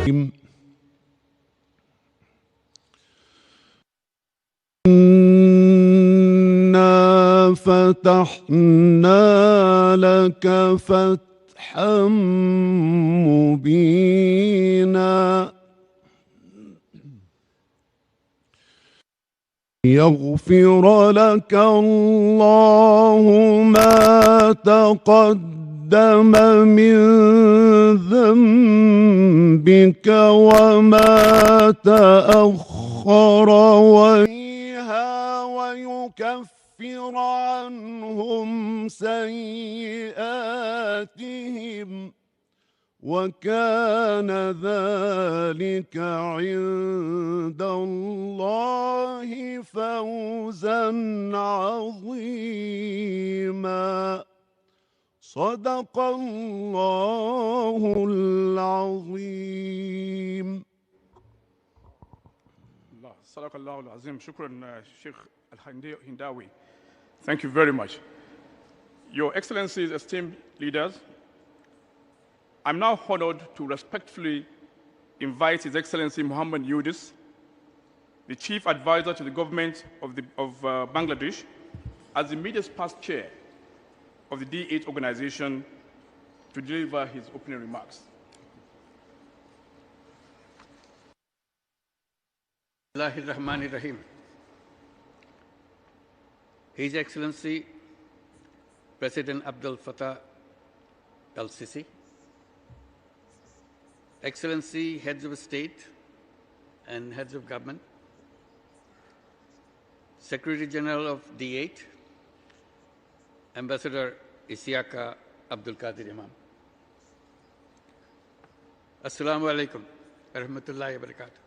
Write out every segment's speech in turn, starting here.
إنا فتحنا لك فتحا مبينا يغفر لك الله ما تقدم من ذنبك وما تأخر ويكفر عنهم سيئاتهم وكان ذلك عند الله فوزا عظيما صدق الله العظيم. صدق الله العظيم. شكرا Sheikh Al-Hindawi. Thank you very much. Your Excellencies, esteemed leaders, I'm now honored to respectfully invite His Excellency Muhammad Yunus, the Chief Advisor to the Government of Bangladesh, as the immediate past chair of the D-8 organization, to deliver his opening remarks. Bismillahirrahmanirrahim. His Excellency President Abdel Fattah al-Sisi, Excellency Heads of State and Heads of Government, Secretary General of D-8, Ambassador Isiaka Abdul Qadir Imam. Assalamu alaikum wa rahmatullahi wa barakatuh.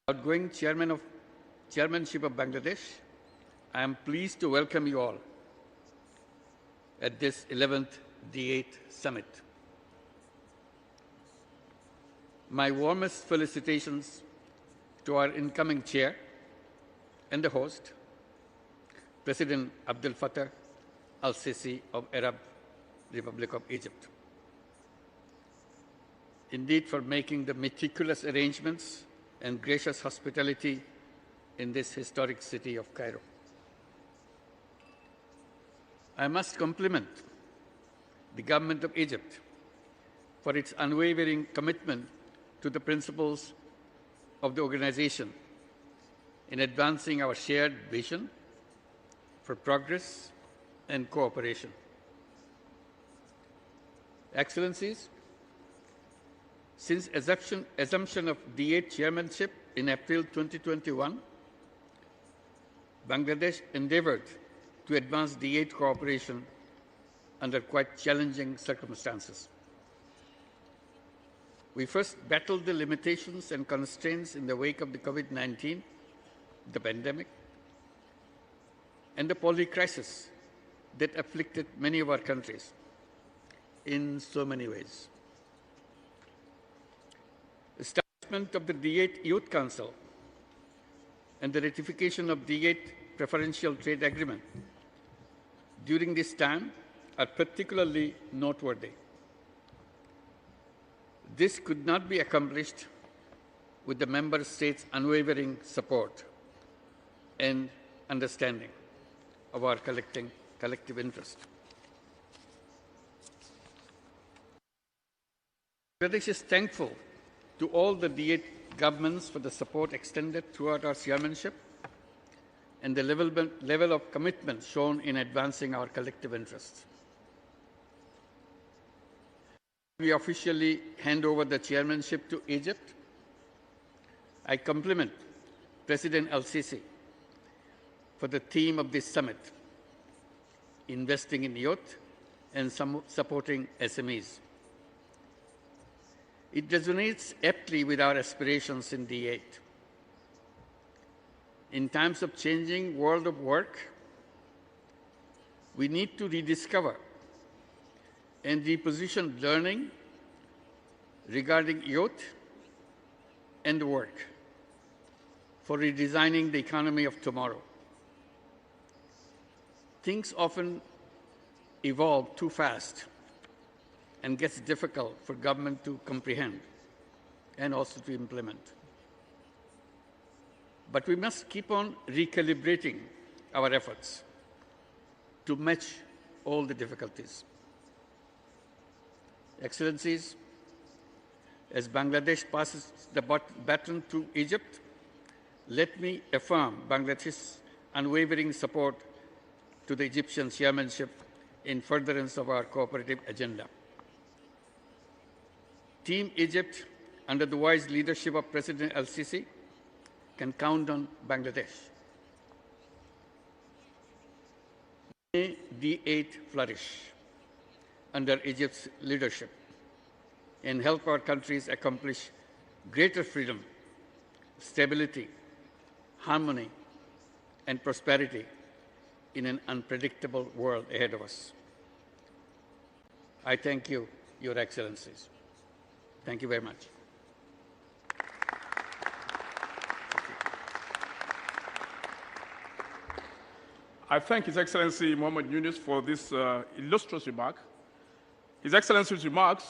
Outgoing Chairmanship of Bangladesh, I am pleased to welcome you all at this 11th D8 Summit. My warmest felicitations to our incoming chair and the host, President Abdel Fattah al-Sisi of Arab Republic of Egypt. Indeed, for making the meticulous arrangements and gracious hospitality in this historic city of Cairo. I must compliment the government of Egypt for its unwavering commitment to the principles of the organization in advancing our shared vision for progress and cooperation. Excellencies, since assumption of D8 chairmanship in April 2021, Bangladesh endeavored to advance D8 cooperation under quite challenging circumstances. We first battled the limitations and constraints in the wake of the COVID-19, the pandemic, and the poly-crisis that afflicted many of our countries in so many ways. Establishment of the D8 Youth Council and the ratification of D8 Preferential Trade Agreement during this time are particularly noteworthy. This could not be accomplished with the member states' unwavering support and understanding of our collective interest. Bangladesh is thankful to all the D8 governments for the support extended throughout our chairmanship and the level of commitment shown in advancing our collective interests. We officially hand over the chairmanship to Egypt. I compliment President al-Sisi for the theme of this summit, investing in youth and supporting SMEs. It resonates aptly with our aspirations in D8. In times of changing world of work, we need to rediscover and reposition learning regarding youth and work for redesigning the economy of tomorrow. Things often evolve too fast, and gets difficult for government to comprehend and also to implement. But we must keep on recalibrating our efforts to match all the difficulties. Excellencies, as Bangladesh passes the baton to Egypt, let me affirm Bangladesh's unwavering support to the Egyptian chairmanship in furtherance of our cooperative agenda. Team Egypt, under the wise leadership of President al-Sisi, can count on Bangladesh. May D-8 flourish under Egypt's leadership and help our countries accomplish greater freedom, stability, harmony, and prosperity in an unpredictable world ahead of us. I thank you, Your Excellencies. Thank you very much. I thank His Excellency Muhammad Yunus for this illustrious remark. His Excellency's remarks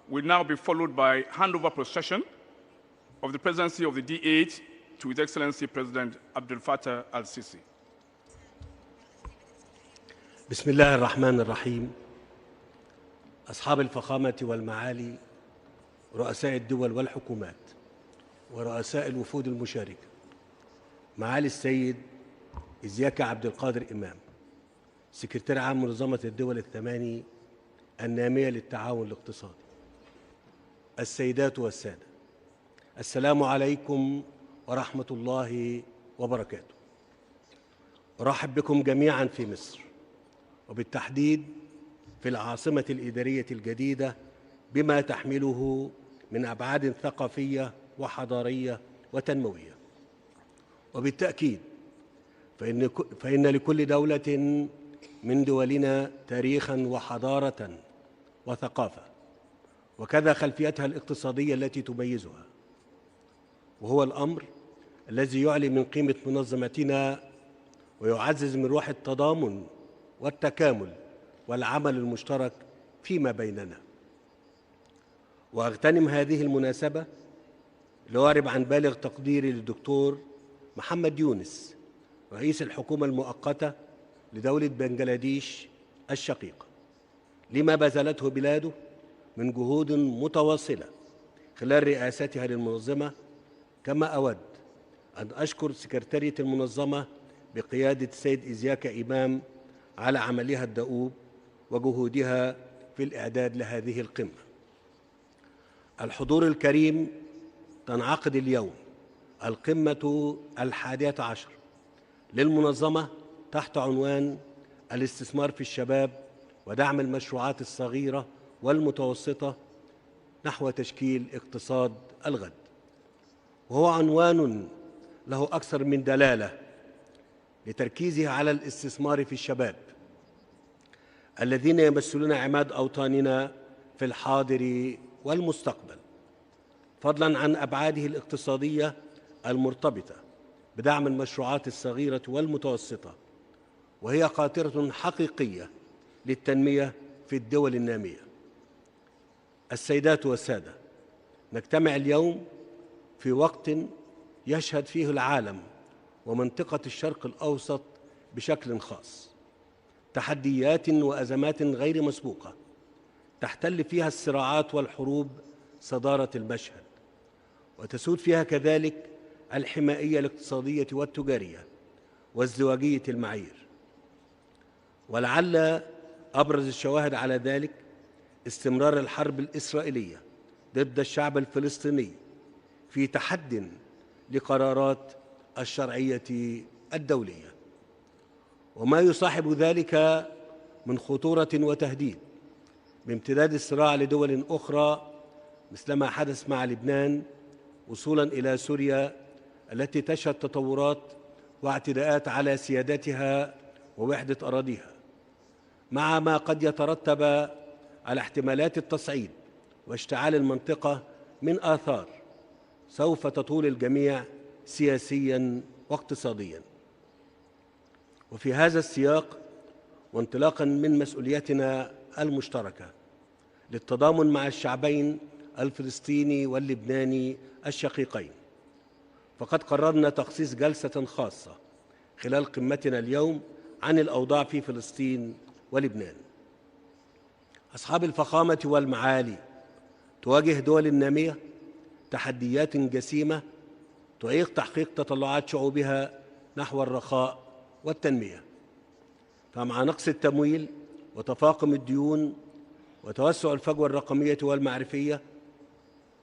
will now be followed by handover procession of the presidency of the D-8 to His Excellency President Abdel Fattah al-Sisi. بسم الله الرحمن الرحيم. أصحاب الفخامة والمعالي، رؤساء الدول والحكومات ورؤساء الوفود المشاركة، معالي السيد إزياك عبد القادر إمام، سكرتير عام منظمة الدول الثماني النامية للتعاون الاقتصادي، السيدات والسادة، السلام عليكم ورحمة الله وبركاته. أرحب بكم جميعا في مصر، وبالتحديد في العاصمة الإدارية الجديدة بما تحمله من أبعاد ثقافية وحضارية وتنموية. وبالتأكيد فإن لكل دولة من دولنا تاريخاً وحضارة وثقافة، وكذا خلفيتها الاقتصادية التي تميزها، وهو الأمر الذي يعلي من قيمة منظمتنا ويعزز من روح التضامن والتكامل والعمل المشترك فيما بيننا. وأغتنم هذه المناسبة لأعرب عن بالغ تقديري للدكتور محمد يونس، رئيس الحكومة المؤقتة لدولة بنغلاديش الشقيقة، لما بذلته بلاده من جهود متواصلة خلال رئاستها للمنظمة. كما أود أن أشكر سكرتارية المنظمة بقيادة السيد إزياك إمام على عملها الدؤوب وجهودها في الإعداد لهذه القمة. الحضور الكريم، تنعقد اليوم القمة 11 للمنظمة تحت عنوان الاستثمار في الشباب ودعم المشروعات الصغيرة والمتوسطة نحو تشكيل اقتصاد الغد، وهو عنوان له أكثر من دلالة لتركيزه على الاستثمار في الشباب الذين يمثلون عماد أوطاننا في الحاضر والمستقبل، فضلاً عن أبعاده الاقتصادية المرتبطة بدعم المشروعات الصغيرة والمتوسطة، وهي قاطرة حقيقية للتنمية في الدول النامية. السيدات والسادة، نجتمع اليوم في وقت يشهد فيه العالم ومنطقة الشرق الأوسط بشكل خاص تحديات وأزمات غير مسبوقة تحتل فيها الصراعات والحروب صدارة المشهد، وتسود فيها كذلك الحمائية الاقتصادية والتجارية وازدواجية المعايير. ولعل أبرز الشواهد على ذلك استمرار الحرب الإسرائيلية ضد الشعب الفلسطيني في تحد لقرارات الشرعية الدولية، وما يصاحب ذلك من خطورة وتهديد بامتداد الصراع لدول أخرى مثلما حدث مع لبنان، وصولاً إلى سوريا التي تشهد تطورات واعتداءات على سيادتها ووحدة أراضيها، مع ما قد يترتب على احتمالات التصعيد واشتعال المنطقة من آثار سوف تطول الجميع سياسياً واقتصادياً. وفي هذا السياق، وانطلاقاً من مسؤوليتنا المشتركة للتضامن مع الشعبين الفلسطيني واللبناني الشقيقين. فقد قررنا تخصيص جلسة خاصة خلال قمتنا اليوم عن الأوضاع في فلسطين ولبنان. أصحاب الفخامة والمعالي، تواجه دول النامية تحديات جسيمة تعيق تحقيق تطلعات شعوبها نحو الرخاء والتنمية، فمع نقص التمويل وتفاقم الديون وتوسع الفجوة الرقمية والمعرفية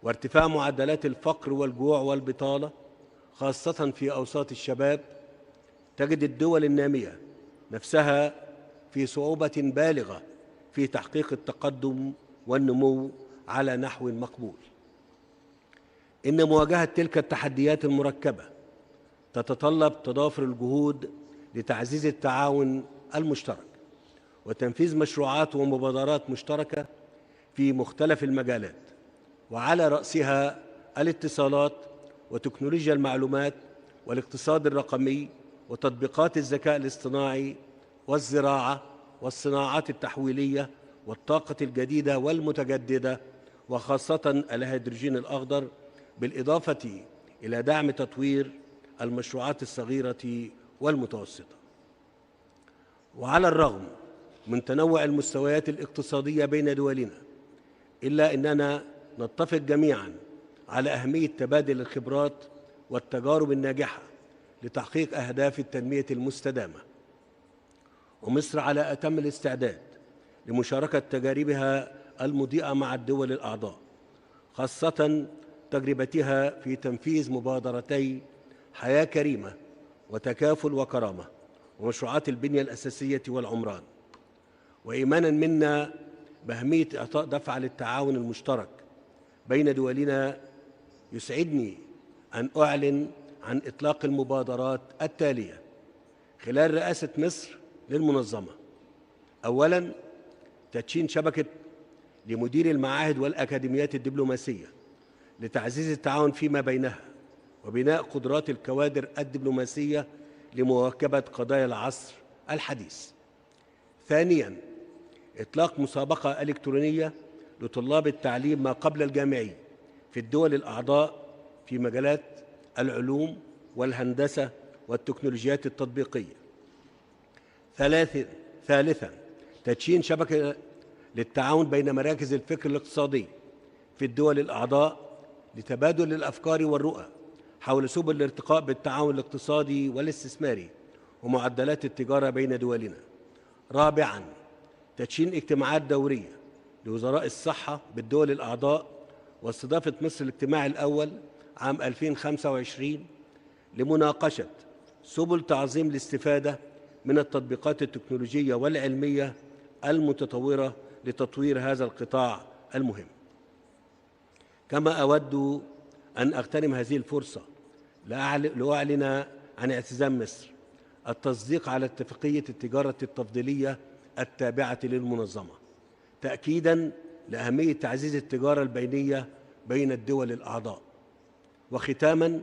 وارتفاع معدلات الفقر والجوع والبطالة خاصة في أوساط الشباب، تجد الدول النامية نفسها في صعوبة بالغة في تحقيق التقدم والنمو على نحو مقبول. إن مواجهة تلك التحديات المركبة تتطلب تضافر الجهود لتعزيز التعاون المشترك وتنفيذ مشروعات ومبادرات مشتركة في مختلف المجالات، وعلى رأسها الاتصالات وتكنولوجيا المعلومات والاقتصاد الرقمي وتطبيقات الذكاء الاصطناعي والزراعة والصناعات التحويلية والطاقة الجديدة والمتجددة، وخاصة الهيدروجين الأخضر، بالإضافة إلى دعم تطوير المشروعات الصغيرة والمتوسطة. وعلى الرغم من تنوع المستويات الاقتصادية بين دولنا، إلا أننا نتفق جميعاً على أهمية تبادل الخبرات والتجارب الناجحة لتحقيق أهداف التنمية المستدامة. ومصر على أتم الاستعداد لمشاركة تجاربها المضيئة مع الدول الأعضاء، خاصة تجربتها في تنفيذ مبادرتي حياة كريمة وتكافل وكرامة ومشروعات البنية الأساسية والعمران. وإيمانا منا بأهمية إعطاء دفعة للتعاون المشترك بين دولنا، يسعدني أن أعلن عن إطلاق المبادرات التالية خلال رئاسة مصر للمنظمة. أولاً، تدشين شبكة لمدير المعاهد والأكاديميات الدبلوماسية لتعزيز التعاون فيما بينها وبناء قدرات الكوادر الدبلوماسية لمواكبة قضايا العصر الحديث. ثانياً، إطلاق مسابقة إلكترونية لطلاب التعليم ما قبل الجامعي في الدول الأعضاء في مجالات العلوم والهندسة والتكنولوجيات التطبيقية. ثالثاً، تدشين شبكة للتعاون بين مراكز الفكر الاقتصادي في الدول الأعضاء لتبادل الأفكار والرؤى حول سبل الارتقاء بالتعاون الاقتصادي والاستثماري ومعدلات التجارة بين دولنا. رابعاً، تدشين اجتماعات دورية لوزراء الصحة بالدول الأعضاء واستضافة مصر الاجتماع الأول عام 2025 لمناقشة سبل تعظيم الاستفادة من التطبيقات التكنولوجية والعلمية المتطورة لتطوير هذا القطاع المهم. كما أود أن أغتنم هذه الفرصة لأعلن عن اعتزام مصر التصديق على اتفاقية التجارة التفضيلية التابعة للمنظمة، تأكيداً لأهمية تعزيز التجارة البينية بين الدول الأعضاء. وختاماً،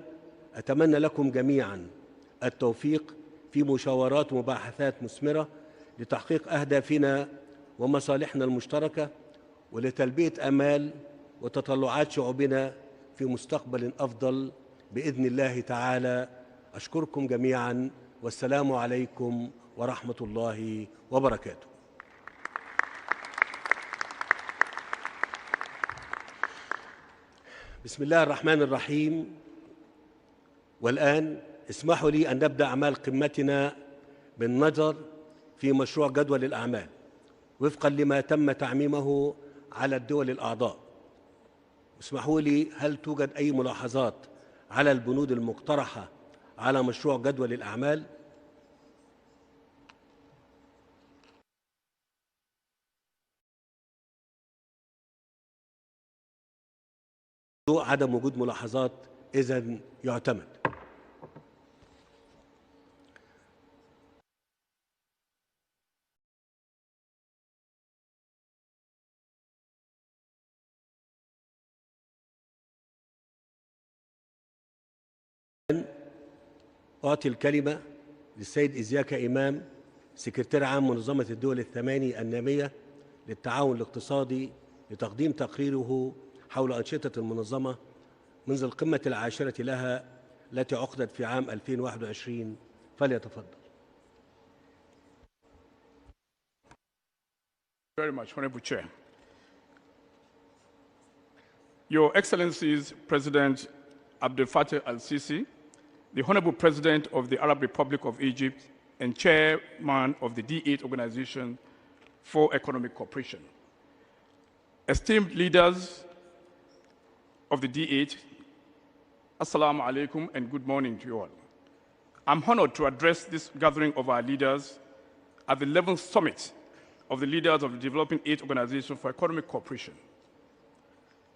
أتمنى لكم جميعاً التوفيق في مشاورات ومباحثات مثمرة لتحقيق أهدافنا ومصالحنا المشتركة ولتلبية آمال وتطلعات شعوبنا في مستقبل أفضل بإذن الله تعالى. أشكركم جميعاً، والسلام عليكم ورحمة الله وبركاته. بسم الله الرحمن الرحيم. والآن اسمحوا لي أن نبدأ أعمال قمتنا بالنظر في مشروع جدول الأعمال وفقاً لما تم تعميمه على الدول الأعضاء. اسمحوا لي، هل توجد أي ملاحظات على البنود المقترحة على مشروع جدول الأعمال؟ عدم وجود ملاحظات إذن يعتمد. أعطي الكلمة للسيد إزياك إمام، سكرتير عام منظمة الدول الثماني النامية للتعاون الاقتصادي لتقديم تقريره حول أنشطة المنظمة منذ القمة العاشرة لها التي عقدت في عام 2021. فليتفضل. Very much, Honorable Chair. Your Excellencies, President Abdel Fattah al-Sisi, the Honorable President of the Arab Republic of Egypt and Chairman of the D-8 Organization for Economic Cooperation. Esteemed leaders of the D-8, Assalamu alaikum and good morning to you all. I'm honored to address this gathering of our leaders at the 11th Summit of the Leaders of the Developing 8 Organization for Economic Cooperation.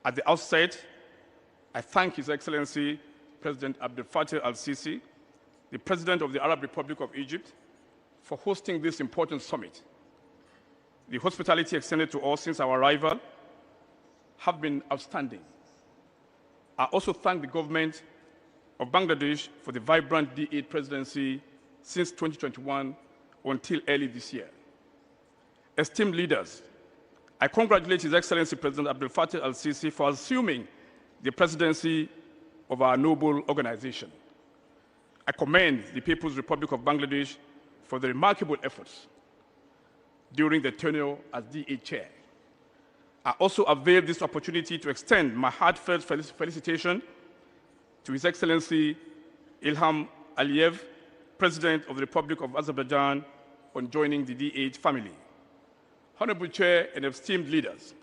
At the outset, I thank His Excellency President Abdel Fattah al-Sisi, the President of the Arab Republic of Egypt, for hosting this important summit. The hospitality extended to us since our arrival have been outstanding. I also thank the government of Bangladesh for the vibrant D-8 presidency since 2021 until early this year. Esteemed leaders, I congratulate His Excellency President Abdel Fattah al-Sisi for assuming the presidency of our noble organization. I commend the People's Republic of Bangladesh for the remarkable efforts during their tenure as D-8 chair. I also avail this opportunity to extend my heartfelt felicitation to His Excellency Ilham Aliyev, President of the Republic of Azerbaijan, on joining the D-8 family. Honorable Chair and esteemed leaders,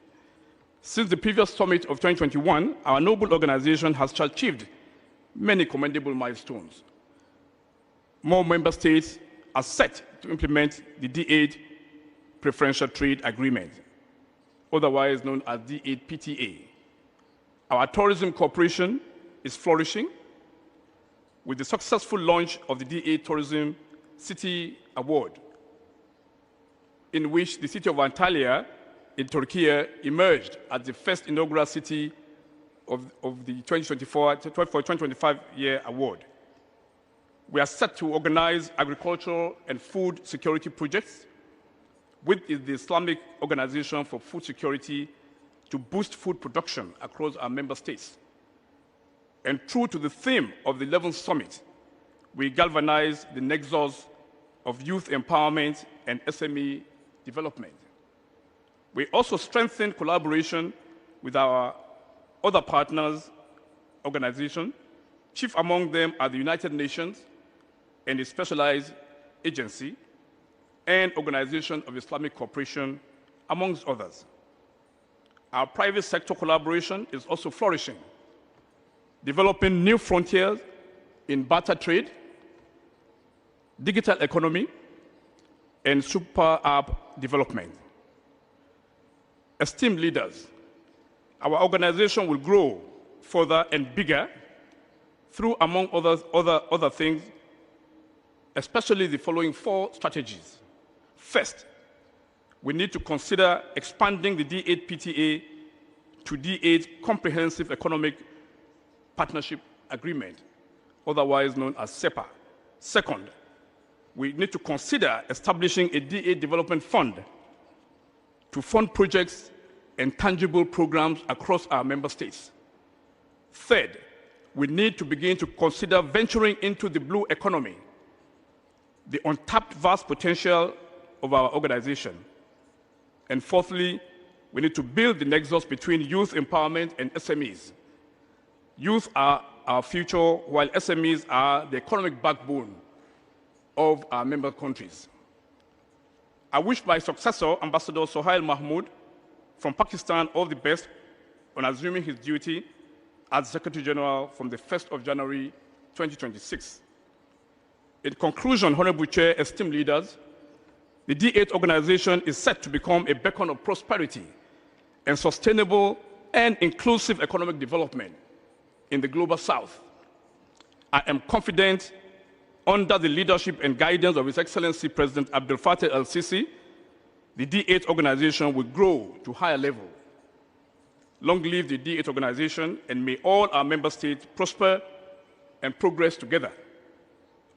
since the previous summit of 2021, our noble organization has achieved many commendable milestones. More member states are set to implement the D-8 Preferential Trade Agreement, otherwise known as D-8 PTA. Our tourism cooperation is flourishing with the successful launch of the D-8 Tourism City Award, in which the city of Antalya in Turkey emerged as the first inaugural city of the 2025 year award. We are set to organize agricultural and food security projects with the Islamic Organization for Food Security to boost food production across our member states. And true to the theme of the 11th Summit, we galvanize the nexus of youth empowerment and SME development. We also strengthen collaboration with our other partners, organizations. Chief among them are the United Nations and a specialized agency and Organization of Islamic Cooperation, amongst others. Our private sector collaboration is also flourishing, developing new frontiers in barter trade, digital economy, and super app development. Esteemed leaders, our organization will grow further and bigger through, among other things, especially the following 4 strategies. First, we need to consider expanding the D-8 PTA to D-8 Comprehensive Economic Partnership Agreement, otherwise known as CEPA. Second, we need to consider establishing a D-8 Development Fund to fund projects and tangible programs across our member states. Third, we need to begin to consider venturing into the blue economy, the untapped vast potential of our organization. And fourthly, we need to build the nexus between youth empowerment and SMEs. Youth are our future, while SMEs are the economic backbone of our member countries. I wish my successor, Ambassador Sohail Mahmood from Pakistan, all the best on assuming his duty as Secretary General from the 1st of January 2026. In conclusion, Honorable Chair, esteemed leaders, the D-8 organization is set to become a beacon of prosperity and sustainable and inclusive economic development in the global south. I am confident, under the leadership and guidance of His Excellency President Abdel Fattah al-Sisi, the D-8 organization will grow to higher level. Long live the D-8 organization, and may all our member states prosper and progress together.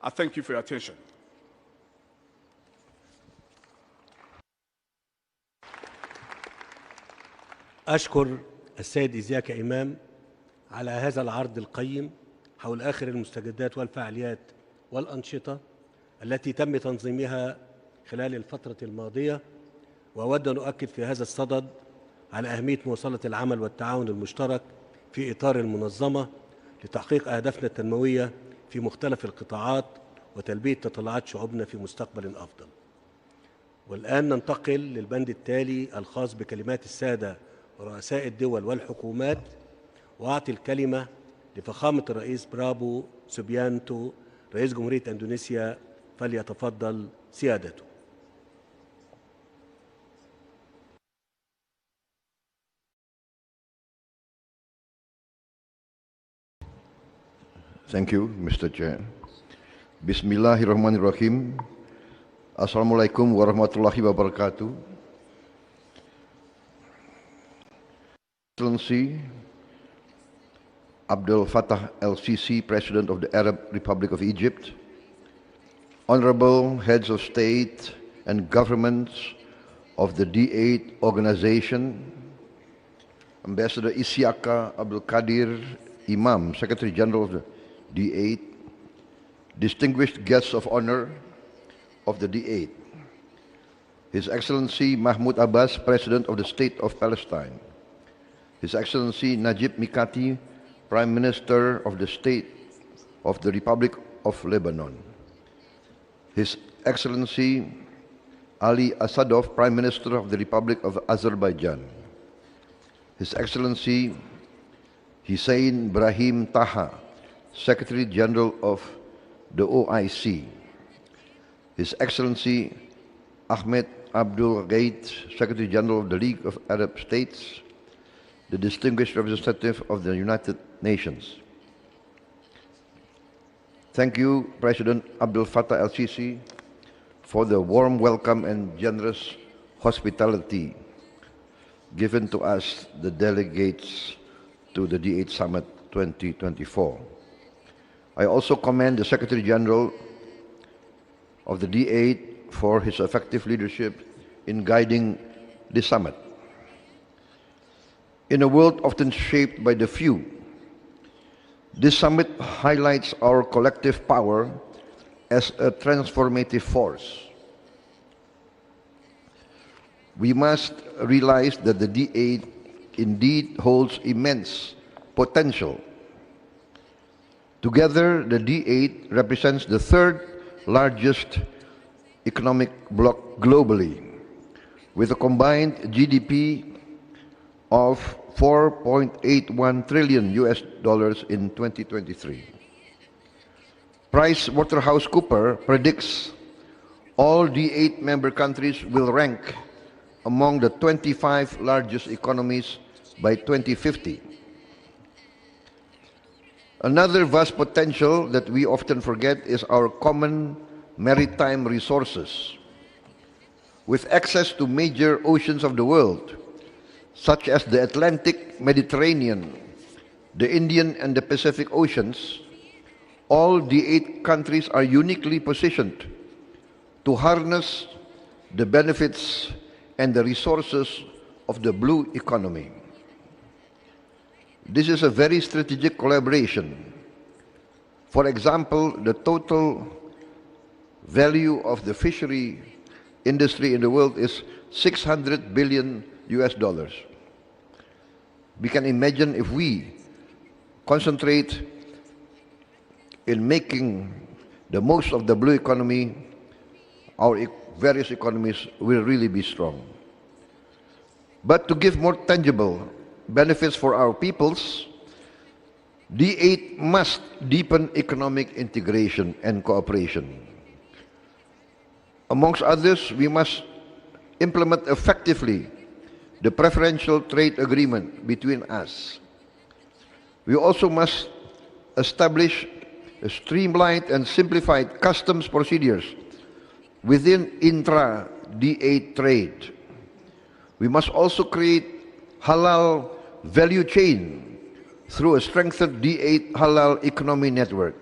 I thank you for your attention. أشكر السيد إزياك إمام على هذا العرض القيم حول آخر المستجدات والفعاليات والأنشطة التي تم تنظيمها خلال الفترة الماضية، وأود أن أؤكد في هذا الصدد على أهمية مواصلة العمل والتعاون المشترك في إطار المنظمة لتحقيق أهدافنا التنموية في مختلف القطاعات وتلبية تطلعات شعوبنا في مستقبل أفضل. والآن ننتقل للبند التالي الخاص بكلمات السادة رؤساء الدول والحكومات، وأعطي الكلمة لفخامة الرئيس برابو سوبيانتو رئيس جمهورية إندونيسيا، فليتفضل سيادته. Thank you, Mr. Chair. Bismillahirrahmanirrahim. Assalamualaikum warahmatullahi wabarakatuh. Excellency Abdel Fattah el-Sisi, President of the Arab Republic of Egypt, Honorable Heads of State and Governments of the D-8 organization, Ambassador Isiaka Abdul Qadir Imam, Secretary General of the D-8, distinguished guests of honor of the D-8, His Excellency Mahmoud Abbas, President of the State of Palestine, His Excellency Najib Mikati, Prime Minister of the State of the Republic of Lebanon, His Excellency Ali Asadov, Prime Minister of the Republic of Azerbaijan, His Excellency Hussein Brahim Taha, Secretary General of the OIC, His Excellency Ahmed Abdul Gheit, Secretary General of the League of Arab States, the distinguished representative of the United Nations. Thank you, President Abdel Fattah el-Sisi, for the warm welcome and generous hospitality given to us, the delegates to the D8 Summit 2024. I also commend the Secretary General of the D8 for his effective leadership in guiding this summit. In a world often shaped by the few, this summit highlights our collective power as a transformative force. We must realize that the D8 indeed holds immense potential. Together, the D8 represents the third largest economic bloc globally, with a combined GDP of $4.81 trillion in 2023. PricewaterhouseCoopers predicts all D8 member countries will rank among the 25 largest economies by 2050. Another vast potential that we often forget is our common maritime resources. With access to major oceans of the world, such as the Atlantic, Mediterranean, the Indian and the Pacific Oceans, all D8 countries are uniquely positioned to harness the benefits and the resources of the blue economy. This is a very strategic collaboration. For example, the total value of the fishery industry in the world is $600 billion. We can imagine if we concentrate in making the most of the blue economy, our various economies will really be strong. But to give more tangible benefits for our peoples, D8 must deepen economic integration and cooperation. Amongst others, we must implement effectively the preferential trade agreement between us. We also must establish a streamlined and simplified customs procedures within intra-D8 trade. We must also create halal value chain through a strengthened D8 halal economy network.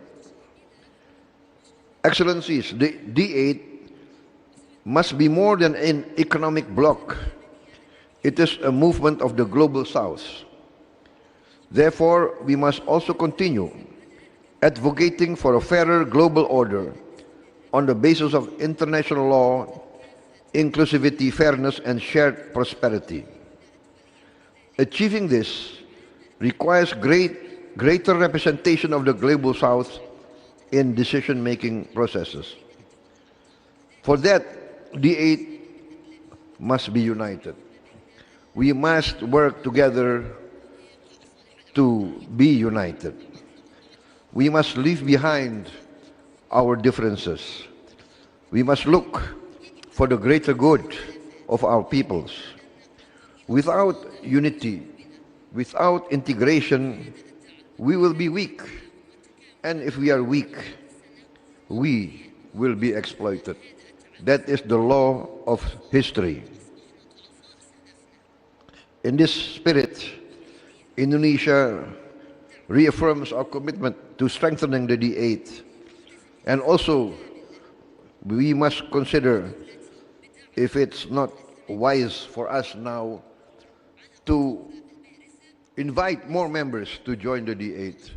Excellencies, the D8 must be more than an economic bloc. It is a movement of the global south. Therefore, we must also continue advocating for a fairer global order on the basis of international law, inclusivity, fairness, and shared prosperity. Achieving this requires greater representation of the global south in decision-making processes. For that, D-8 must be united. We must work together to be united. We must leave behind our differences. We must look for the greater good of our peoples. Without unity, without integration, we will be weak. And if we are weak, we will be exploited. That is the law of history. In this spirit, Indonesia reaffirms our commitment to strengthening the D-8. And also, we must consider if it's not wise for us now to invite more members to join the D-8.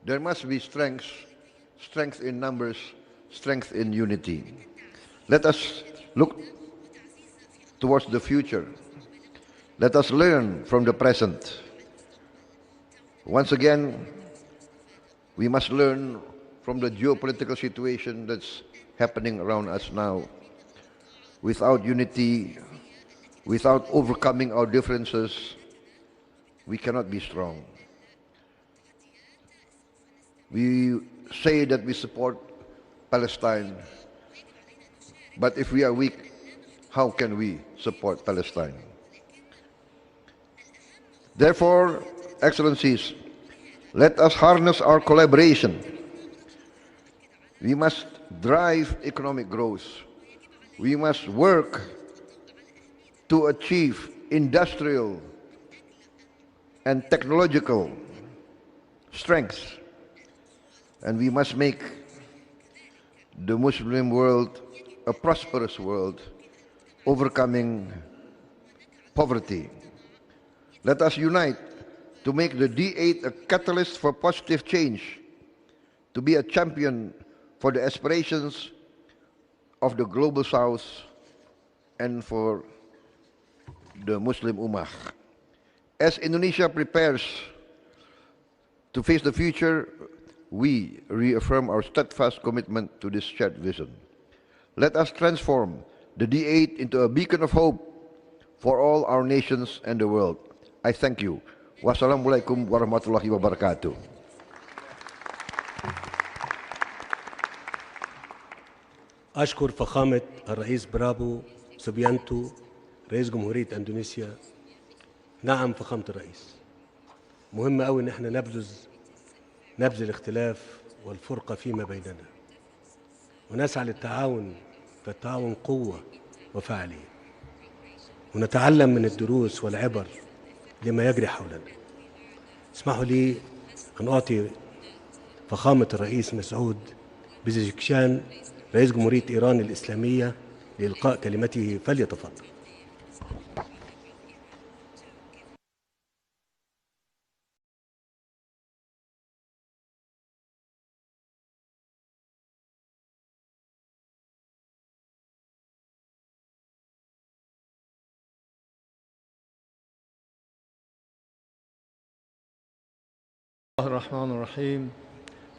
There must be strength in numbers, strength in unity. Let us look towards the future. Let us learn from the present. Once again, we must learn from the geopolitical situation that's happening around us now. Without unity, without overcoming our differences, we cannot be strong. We say that we support Palestine, but if we are weak, how can we support Palestine? Therefore, Excellencies, let us harness our collaboration. We must drive economic growth. We must work to achieve industrial and technological strengths. And we must make the Muslim world a prosperous world, overcoming poverty. Let us unite to make the D-8 a catalyst for positive change, to be a champion for the aspirations of the global South and for the Muslim Ummah. As Indonesia prepares to face the future, we reaffirm our steadfast commitment to this shared vision. Let us transform the D-8 into a beacon of hope for all our nations and the world. I thank you. Wassalamualaikum warahmatullahi wabarakatuh. أشكر فخامة الرئيس برابو سوبيانتو رئيس جمهورية أندونيسيا. نعم فخامة الرئيس، مهم أوي إن احنا نبذ الاختلاف والفرقة فيما بيننا ونسعى للتعاون، فالتعاون قوة وفعالية، ونتعلم من الدروس والعبر لما يجري حولنا. اسمحوا لي أن أعطي فخامة الرئيس مسعود بزكشان رئيس جمهورية إيران الإسلامية لإلقاء كلمته، فليتفضل. الرحمن الرحیم.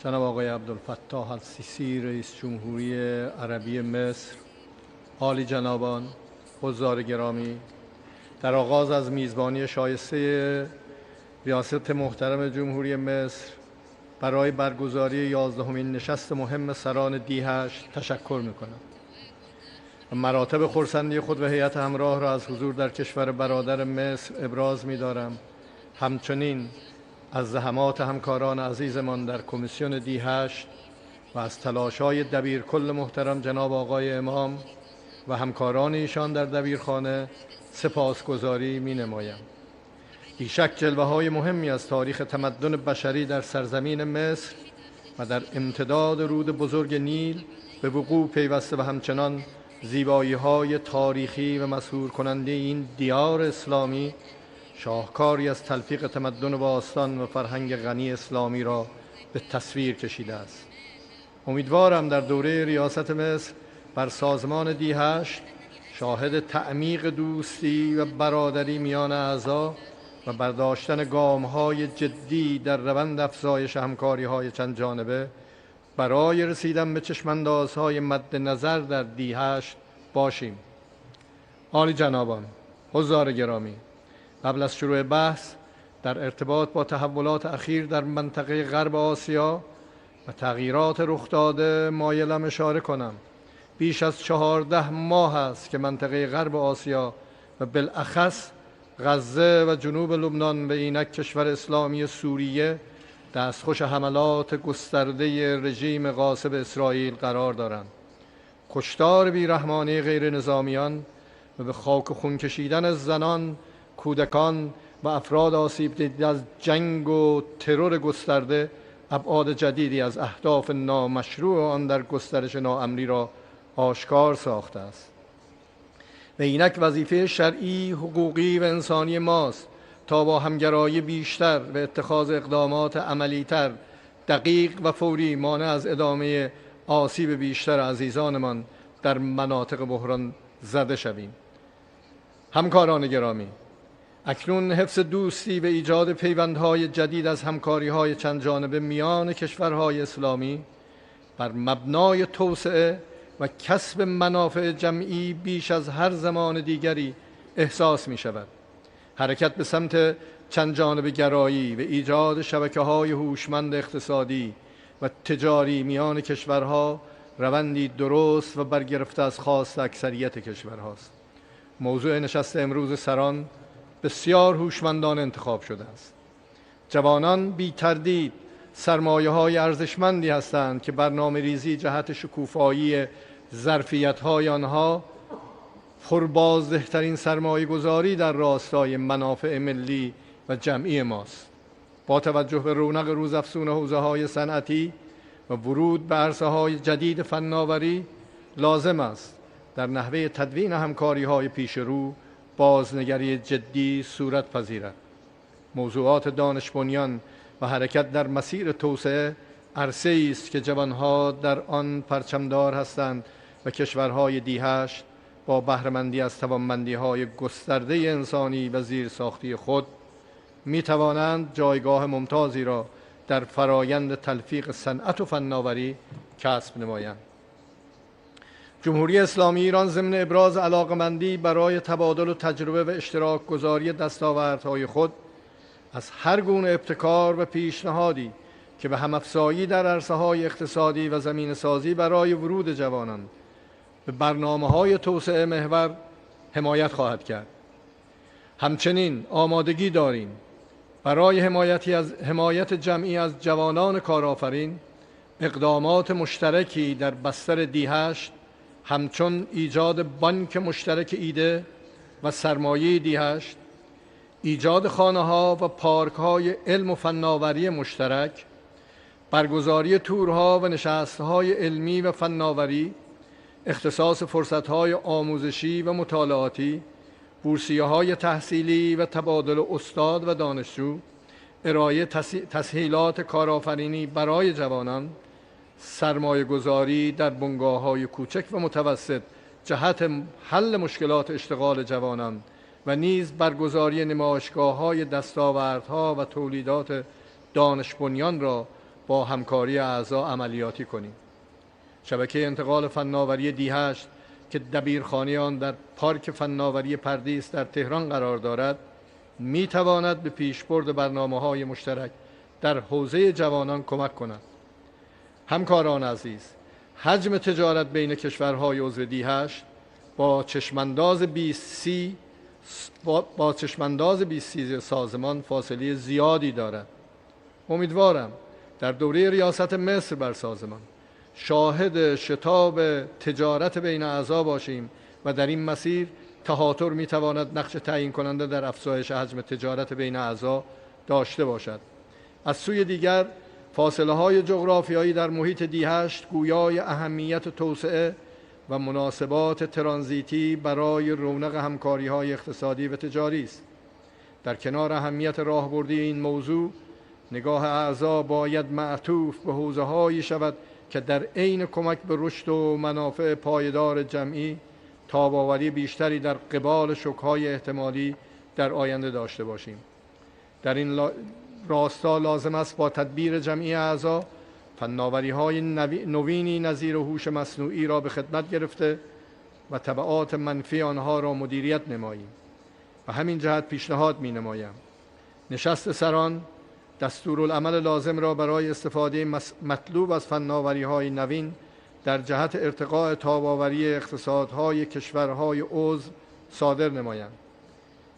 جناب آقای عبدالفتاح السیسی رئیس جمهوری عربی مصر، عالی جنابان، حضار گرامی، در آغاز از میزبانی شایسته ریاست محترم جمهوری مصر برای برگزاری 11مین نشست مهم سران D8 تشکر می‌کنم. مراتب خرسندی خود و هیئت همراه را از حضور در کشور برادر مصر ابراز می‌دارم. همچنین از زحمات همکاران عزیزمان در کمیسیون D8 و از تلاش‌های دبیرکل محترم جناب آقای امام و همکاران ایشان در دبیرخانه سپاسگزاری می‌نمایم. بیشک جلوه‌های مهمی از تاریخ تمدن بشری در سرزمین مصر و در امتداد رود بزرگ نیل به وقوع پیوسته و همچنان زیبایی‌های تاریخی و مسحور کننده این دیار اسلامی شاهکاری از تلفیق تمدن باستان و فرهنگ غنی اسلامی را به تصویر کشیده است. امیدوارم در دوره ریاست مصر بر سازمان D8 شاهد تعمیق دوستی و برادری میان اعضا و برداشتن گام‌های جدی در روند افزایش همکاری‌های چند جانبه برای رسیدن به چشم‌اندازهای مد نظر در D8 باشیم. عالی جنابان، حضار گرامی، قبل از شروع بحث در ارتباط با تحولات اخیر در منطقه غرب آسیا و تغییرات رخ داده مایلم اشاره کنم. بیش از 14 ماه است که منطقه غرب آسیا و بالاخص غزه و جنوب لبنان و اینک کشور اسلامی سوریه دستخوش حملات گسترده رژیم غاصب اسرائیل قرار دارند. کشتار بیرحمانه غیر نظامیان و به خاک و خون کشیدن زنان، کودکان و افراد آسیب دیده از جنگ و ترور گسترده ابعاد جدیدی از اهداف نامشروع آن در گسترش ناامنی را آشکار ساخته است. و اینک وظیفه شرعی، حقوقی و انسانی ماست تا با همگرایی بیشتر و اتخاذ اقدامات عملی‌تر، دقیق و فوری مانع از ادامه آسیب بیشتر عزیزانمان در مناطق بحران زده شویم. همکاران گرامی، اکنون حفظ دوستی و ایجاد پیوندهای جدید از همکاری‌های چند جانبه میان کشورهای اسلامی بر مبنای توسعه و کسب منافع جمعی بیش از هر زمان دیگری احساس می شود. حرکت به سمت چند جانبه گرایی و ایجاد شبکه‌های هوشمند اقتصادی و تجاری میان کشورها روندی درست و برگرفته از خواست اکثریت کشورهاست. موضوع نشست امروز سران بسیار هوشمندانه انتخاب شده است. جوانان بی تردید سرمایه‌های ارزشمندی هستند که برنامه ریزی جهت شکوفایی ظرفیت‌های آنها پربازده‌ترین سرمایه گذاری در راستای منافع ملی و جمعی ماست. با توجه به رونق روزافزون حوزه‌های صنعتی و ورود به عرصه‌های جدید فناوری لازم است در نحوه تدوین همکاری‌های پیش رو بازنگری جدی صورت پذیرد. موضوعات دانش بنیان و حرکت در مسیر توسعه عرصه‌ای است که جوانها در آن پرچمدار هستند و کشورهای D8 با بهره‌مندی از توانمندی‌های گسترده انسانی و زیرساختی خود می توانند جایگاه ممتازی را در فرایند تلفیق صنعت و فناوری کسب نمایند. جمهوری اسلامی ایران ضمن ابراز علاقه‌مندی برای تبادل و تجربه و اشتراک گذاری دستاوردهای خود از هر گونه ابتکار و پیشنهادی که به همافزایی در عرصه‌های اقتصادی و زمینه‌سازی برای ورود جوانان به برنامه‌های توسعه محور حمایت خواهد کرد. همچنین آمادگی داریم برای حمایت جمعی از جوانان کارآفرین اقدامات مشترکی در بستر D8 همچون ایجاد بانک مشترک ایده و سرمایه D8، ایجاد خانه‌ها و پارک‌های علم و فناوری مشترک، برگزاری تورها و نشست‌های علمی و فناوری، اختصاص فرصت‌های آموزشی و مطالعاتی، بورسیه‌های تحصیلی و تبادل استاد و دانشجو، ارائه تسهیلات کارآفرینی برای جوانان، سرمایه گذاری در بنگاه‌های کوچک و متوسط جهت حل مشکلات اشتغال جوانان و نیز برگزاری نمایشگاه‌های دستاوردها و تولیدات دانش بنیان را با همکاری اعضا عملیاتی کنیم. شبکه انتقال فناوری D8 که دبیرخانه آن در پارک فناوری پردیس در تهران قرار دارد، می تواند به پیشبرد برنامه‌های مشترک در حوزه جوانان کمک کند. همکاران عزیز، حجم تجارت بین کشورهای عضو D8 با چشمانداز 2030 سازمان فاصله زیادی دارد. امیدوارم در دوره ریاست مصر بر سازمان شاهد شتاب تجارت بین اعضا باشیم و در این مسیر تهاتر می تواند نقش تعیین کننده در افزایش حجم تجارت بین اعضا داشته باشد. از سوی دیگر فاصله های جغرافیایی در محیط D8 گویای اهمیت توسعه و مناسبات ترانزیتی برای رونق همکاری‌های اقتصادی و تجاری است. در کنار اهمیت راهبردی این موضوع، نگاه اعضا باید معطوف به حوزه‌هایی شود که در عین کمک به رشد و منافع پایدار جمعی تاب‌آوری بیشتری در قبال شوک‌های احتمالی در آینده داشته باشیم. در این راستا لازم است با تدبیر جمعی اعضا فناوری‌های نوینی نظیر هوش مصنوعی را به خدمت گرفته و تبعات منفی آنها را مدیریت نماییم. و همین جهت پیشنهاد می‌نمایم نشست سران دستورالعمل لازم را برای استفاده مطلوب از فناوری‌های نوین در جهت ارتقاء تاب‌آوری اقتصادهای کشورهای عضو صادر نمایند.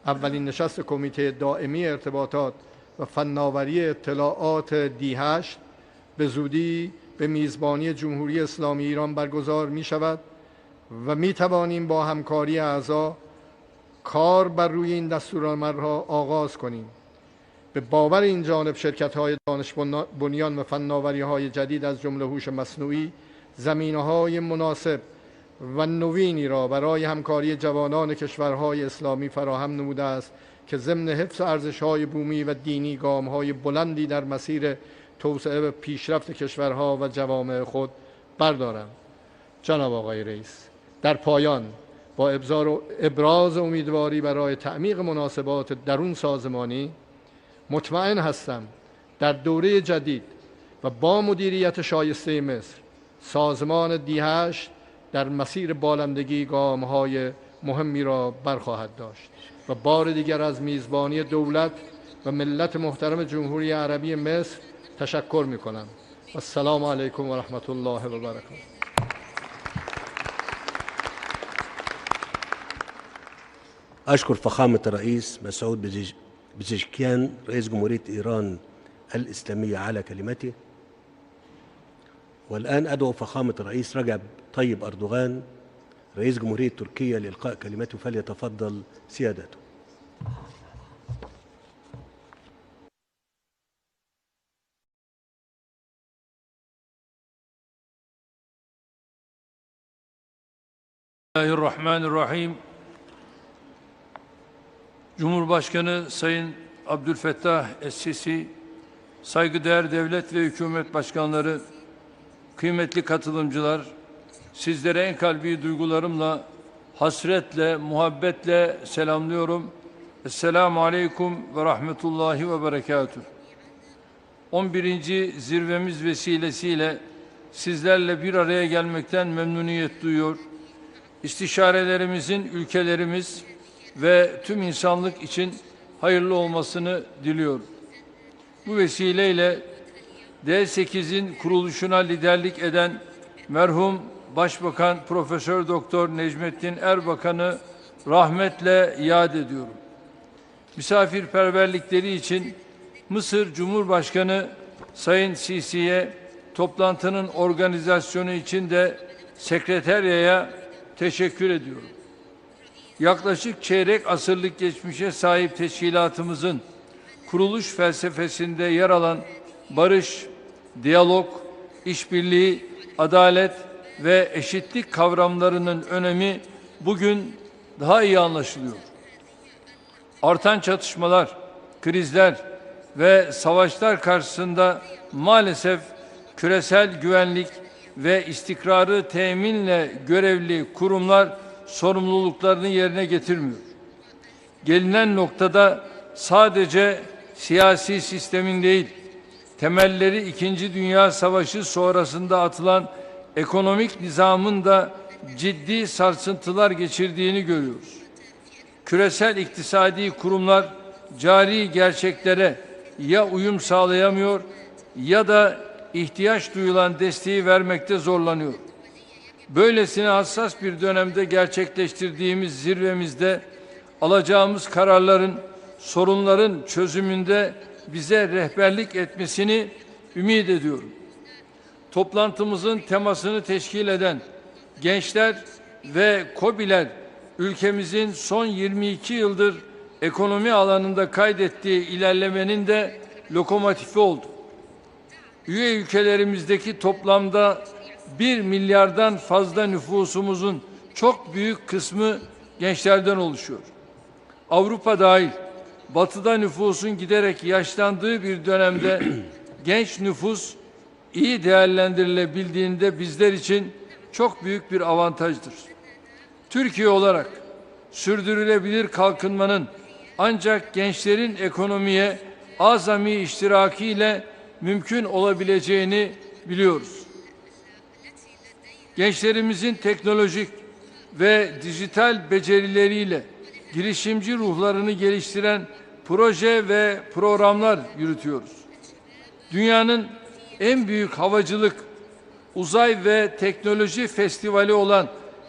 اولین نشست کمیته دائمی ارتباطات و فناوری اطلاعات D8 به زودی به میزبانی جمهوری اسلامی ایران برگزار می شود و می توانیم با همکاری اعضا کار بر روی این دستورالعمل را آغاز کنیم. به باور این جانب شرکت‌های دانش بنیان و فناوری‌های جدید از جمله هوش مصنوعی زمینه‌های مناسب و نوینی را برای همکاری جوانان کشورهای اسلامی فراهم نموده است که ضمن حفظ ارزش‌های بومی و دینی گام‌های بلندی در مسیر توسعه و پیشرفت کشورها و جوامع خود بردارند. جناب آقای رئیس، در پایان با ابراز امیدواری برای تعمیق مناسبات درون سازمانی، مطمئن هستم در دوره جدید و با مدیریت شایسته مصر سازمان D8 در مسیر بالندگی گام‌های مهمی را برخواهد داشت و بار دیگر از میزبانی دولت و ملت محترم جمهوری عربی مصر تشکر می‌کنم. السلام علیکم و رحمت الله و برکاته. أشكر فخامة الرئيس مسعود بزشكيان رئيس جمهورية إيران الإسلامية على كلمته. والآن أدعو فخامة الرئيس رجب طيب أردوغان رئيس جمهورية تركيا لإلقاء كلمته، فليتفضل سيادته. Bismillahirrahmanirrahim. Cumhurbaşkanı Sayın Abdülfettah Es-Sisi, saygıdeğer devlet ve hükümet başkanları, kıymetli katılımcılar, sizlere en kalbi duygularımla, hasretle, muhabbetle selamlıyorum. Esselamu Aleyküm ve Rahmetullahi ve Berekatuhu. 11. zirvemiz vesilesiyle sizlerle bir araya gelmekten memnuniyet duyuyor. İstişarelerimizin ülkelerimiz ve tüm insanlık için hayırlı olmasını diliyorum. Bu vesileyle D8'in kuruluşuna liderlik eden merhum Başbakan Profesör Doktor Necmettin Erbakan'ı rahmetle yad ediyorum. Misafirperverlikleri için Mısır Cumhurbaşkanı Sayın Sisi'ye, toplantının organizasyonu için de sekreteryaya teşekkür ediyorum. Yaklaşık çeyrek asırlık geçmişe sahip teşkilatımızın kuruluş felsefesinde yer alan barış, diyalog, işbirliği, adalet ve eşitlik kavramlarının önemi bugün daha iyi anlaşılıyor. Artan çatışmalar, krizler ve savaşlar karşısında maalesef küresel güvenlik ve istikrarı teminle görevli kurumlar sorumluluklarını yerine getirmiyor. Gelinen noktada sadece siyasi sistemin değil, temelleri 2. Dünya Savaşı sonrasında atılan ekonomik nizamın da ciddi sarsıntılar geçirdiğini görüyoruz. Küresel iktisadi kurumlar cari gerçeklere ya uyum sağlayamıyor ya da ihtiyaç duyulan desteği vermekte zorlanıyor. Böylesine hassas bir dönemde gerçekleştirdiğimiz zirvemizde alacağımız kararların, sorunların çözümünde bize rehberlik etmesini ümit ediyorum. Toplantımızın temasını teşkil eden gençler ve KOBİ'ler ülkemizin son 22 yıldır ekonomi alanında kaydettiği ilerlemenin de lokomotifi oldu. Üye ülkelerimizdeki toplamda 1 milyardan fazla nüfusumuzun çok büyük kısmı gençlerden oluşuyor. Avrupa dahil Batı'da nüfusun giderek yaşlandığı bir dönemde genç nüfus iyi değerlendirilebildiğinde bizler için çok büyük bir avantajdır. Türkiye olarak sürdürülebilir kalkınmanın ancak gençlerin ekonomiye azami iştirakiyle mümkün olabileceğini biliyoruz. Gençlerimizin teknolojik ve dijital becerileriyle girişimci ruhlarını geliştiren proje ve programlar yürütüyoruz. Dünyanın en büyük havacılık, uzay ve teknoloji festivali olan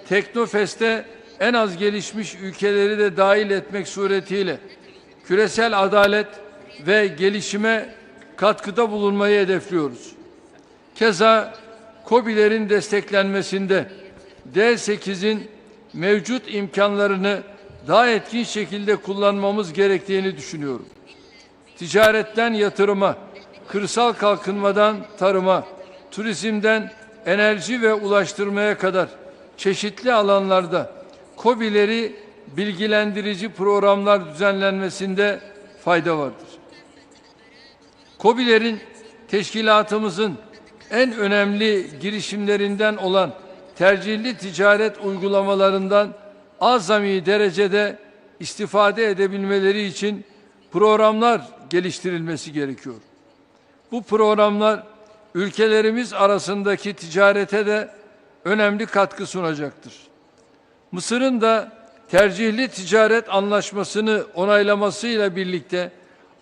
Teknofest'e en az gelişmiş ülkeleri de dahil etmek suretiyle küresel adalet ve gelişime katkıda bulunmayı hedefliyoruz. Keza KOBİ'lerin desteklenmesinde D8'in mevcut imkanlarını daha etkin şekilde kullanmamız gerektiğini düşünüyorum. Ticaretten yatırıma, kırsal kalkınmadan tarıma, turizmden enerji ve ulaştırmaya kadar çeşitli alanlarda KOBİ'leri bilgilendirici programlar düzenlenmesinde fayda vardır. KOBİ'lerin teşkilatımızın en önemli girişimlerinden olan tercihli ticaret uygulamalarından azami derecede istifade edebilmeleri için programlar geliştirilmesi gerekiyor. Bu programlar ülkelerimiz arasındaki ticarete de önemli katkı sunacaktır. Mısır'ın da tercihli ticaret anlaşmasını onaylamasıyla birlikte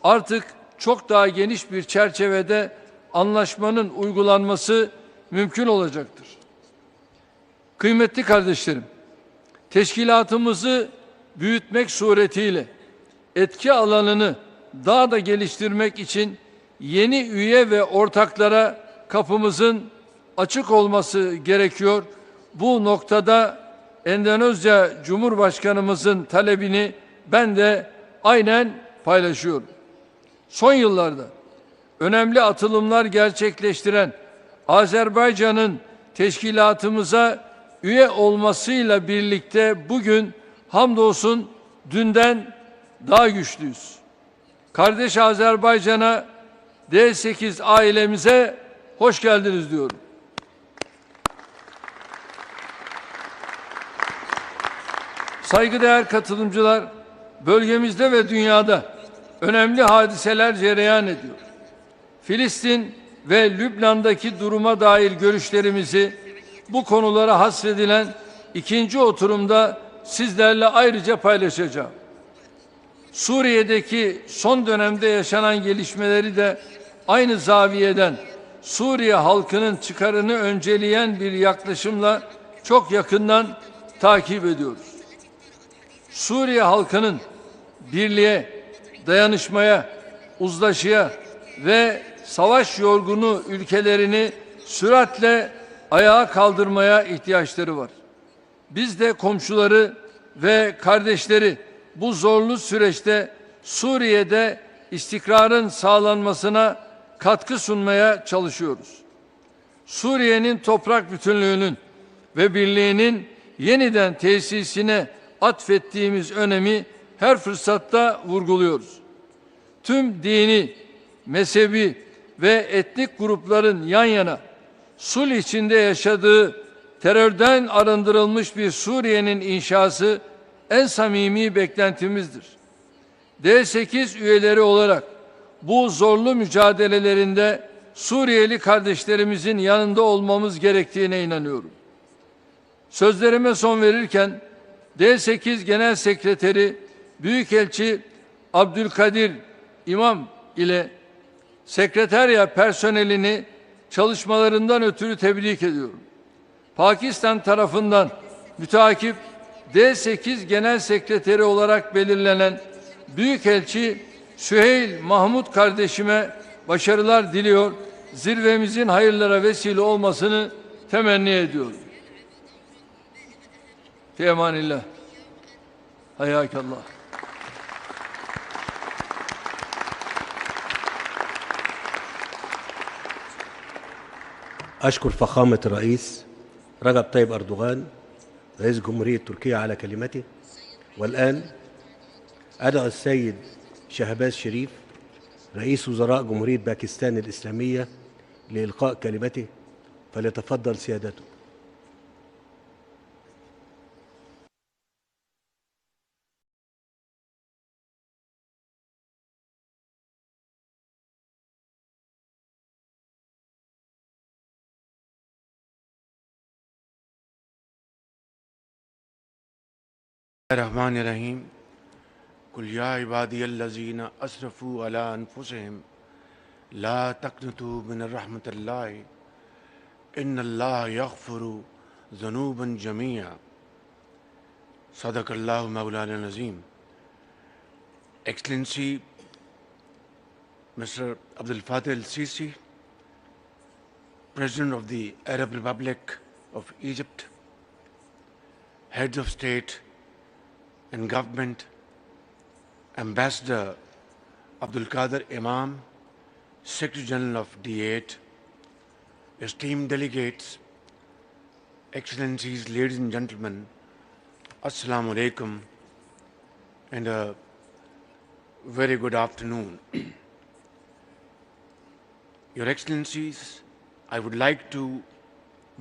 artık çok daha geniş bir çerçevede anlaşmanın uygulanması mümkün olacaktır. Kıymetli kardeşlerim, teşkilatımızı büyütmek suretiyle etki alanını daha da geliştirmek için yeni üye ve ortaklara kapımızın açık olması gerekiyor. Bu noktada Endonezya Cumhurbaşkanımızın talebini ben de aynen paylaşıyorum. Son yıllarda önemli atılımlar gerçekleştiren Azerbaycan'ın teşkilatımıza üye olmasıyla birlikte bugün hamdolsun dünden daha güçlüyüz. Kardeş Azerbaycan'a, D8 ailemize hoş geldiniz diyorum. Saygıdeğer katılımcılar, bölgemizde ve dünyada önemli hadiseler cereyan ediyor. Filistin ve Lübnan'daki duruma dair görüşlerimizi bu konulara hasredilen ikinci oturumda sizlerle ayrıca paylaşacağım. Suriye'deki son dönemde yaşanan gelişmeleri de aynı zaviyeden Suriye halkının çıkarını önceleyen bir yaklaşımla çok yakından takip ediyoruz. Suriye halkının birliğe, dayanışmaya, uzlaşıya ve savaş yorgunu ülkelerini süratle ayağa kaldırmaya ihtiyaçları var. Biz de komşuları ve kardeşleri bu zorlu süreçte Suriye'de istikrarın sağlanmasına katkı sunmaya çalışıyoruz. Suriye'nin toprak bütünlüğünün ve birliğinin yeniden tesisine atfettiğimiz önemi her fırsatta vurguluyoruz. Tüm dini, mezhebi ve etnik grupların yan yana sulh içinde yaşadığı terörden arındırılmış bir Suriye'nin inşası en samimi beklentimizdir. D8 üyeleri olarak bu zorlu mücadelelerinde Suriyeli kardeşlerimizin yanında olmamız gerektiğine inanıyorum. Sözlerime son verirken D8 Genel Sekreteri Büyükelçi Abdülkadir İmam ile sekreterya personelini çalışmalarından ötürü tebrik ediyorum. Pakistan tarafından müteakip D8 Genel Sekreteri olarak belirlenen Büyükelçi Süheyl Mahmut kardeşime başarılar diliyor, zirvemizin hayırlara vesile olmasını temenni ediyorum. Fi emanillah. Hayyakallah. أشكر فخامة الرئيس رجب طيب أردوغان رئيس جمهورية تركيا على كلمته. والآن أدعو السيد شهباز شريف رئيس وزراء جمهورية باكستان الإسلامية لإلقاء كلمته، فليتفضل سيادته. الرحمن الرحیم قل یا عبادی الذین اسرفوا علی انفسهم لا تقنطوا من رحمت اللہ ان اللہ یغفر ذنوبا جميعا صدق اللہ مولانا العظیم. Excellency Mr. Abdul Fattah al-Sisi, President of the Arab Republic of Egypt, heads of state and government, Ambassador Abdul Qadir Imam, Secretary General of D-8, esteemed delegates, Excellencies, ladies and gentlemen, Assalamu alaikum and a very good afternoon. Your Excellencies, I would like to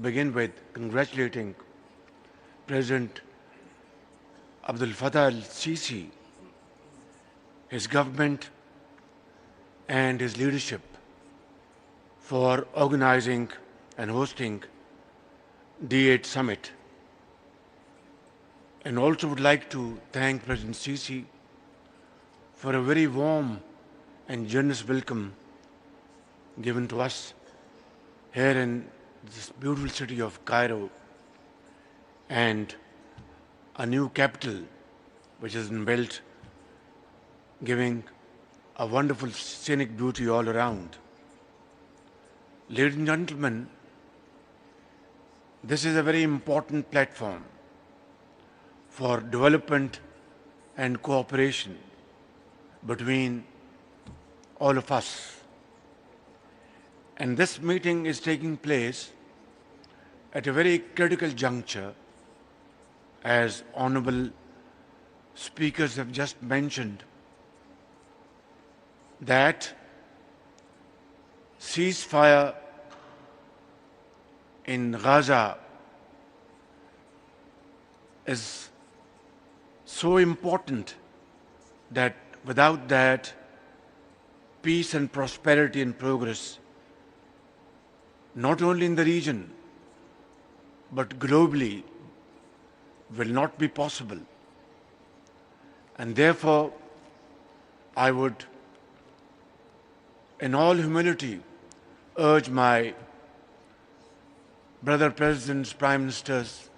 begin with congratulating President Abdul Fattah al-Sisi, his government and his leadership for organizing and hosting D-8 summit, and also would like to thank President Sisi for a very warm and generous welcome given to us here in this beautiful city of Cairo, and a new capital which has been built, giving a wonderful scenic beauty all around. Ladies and gentlemen, this is a very important platform for development and cooperation between all of us. And this meeting is taking place at a very critical juncture, as honorable speakers have just mentioned, that ceasefire in Gaza is so important that without that, peace and prosperity and progress, not only in the region, but globally, will not be possible. And therefore, I would, in all humility, urge my brother presidents, prime ministers,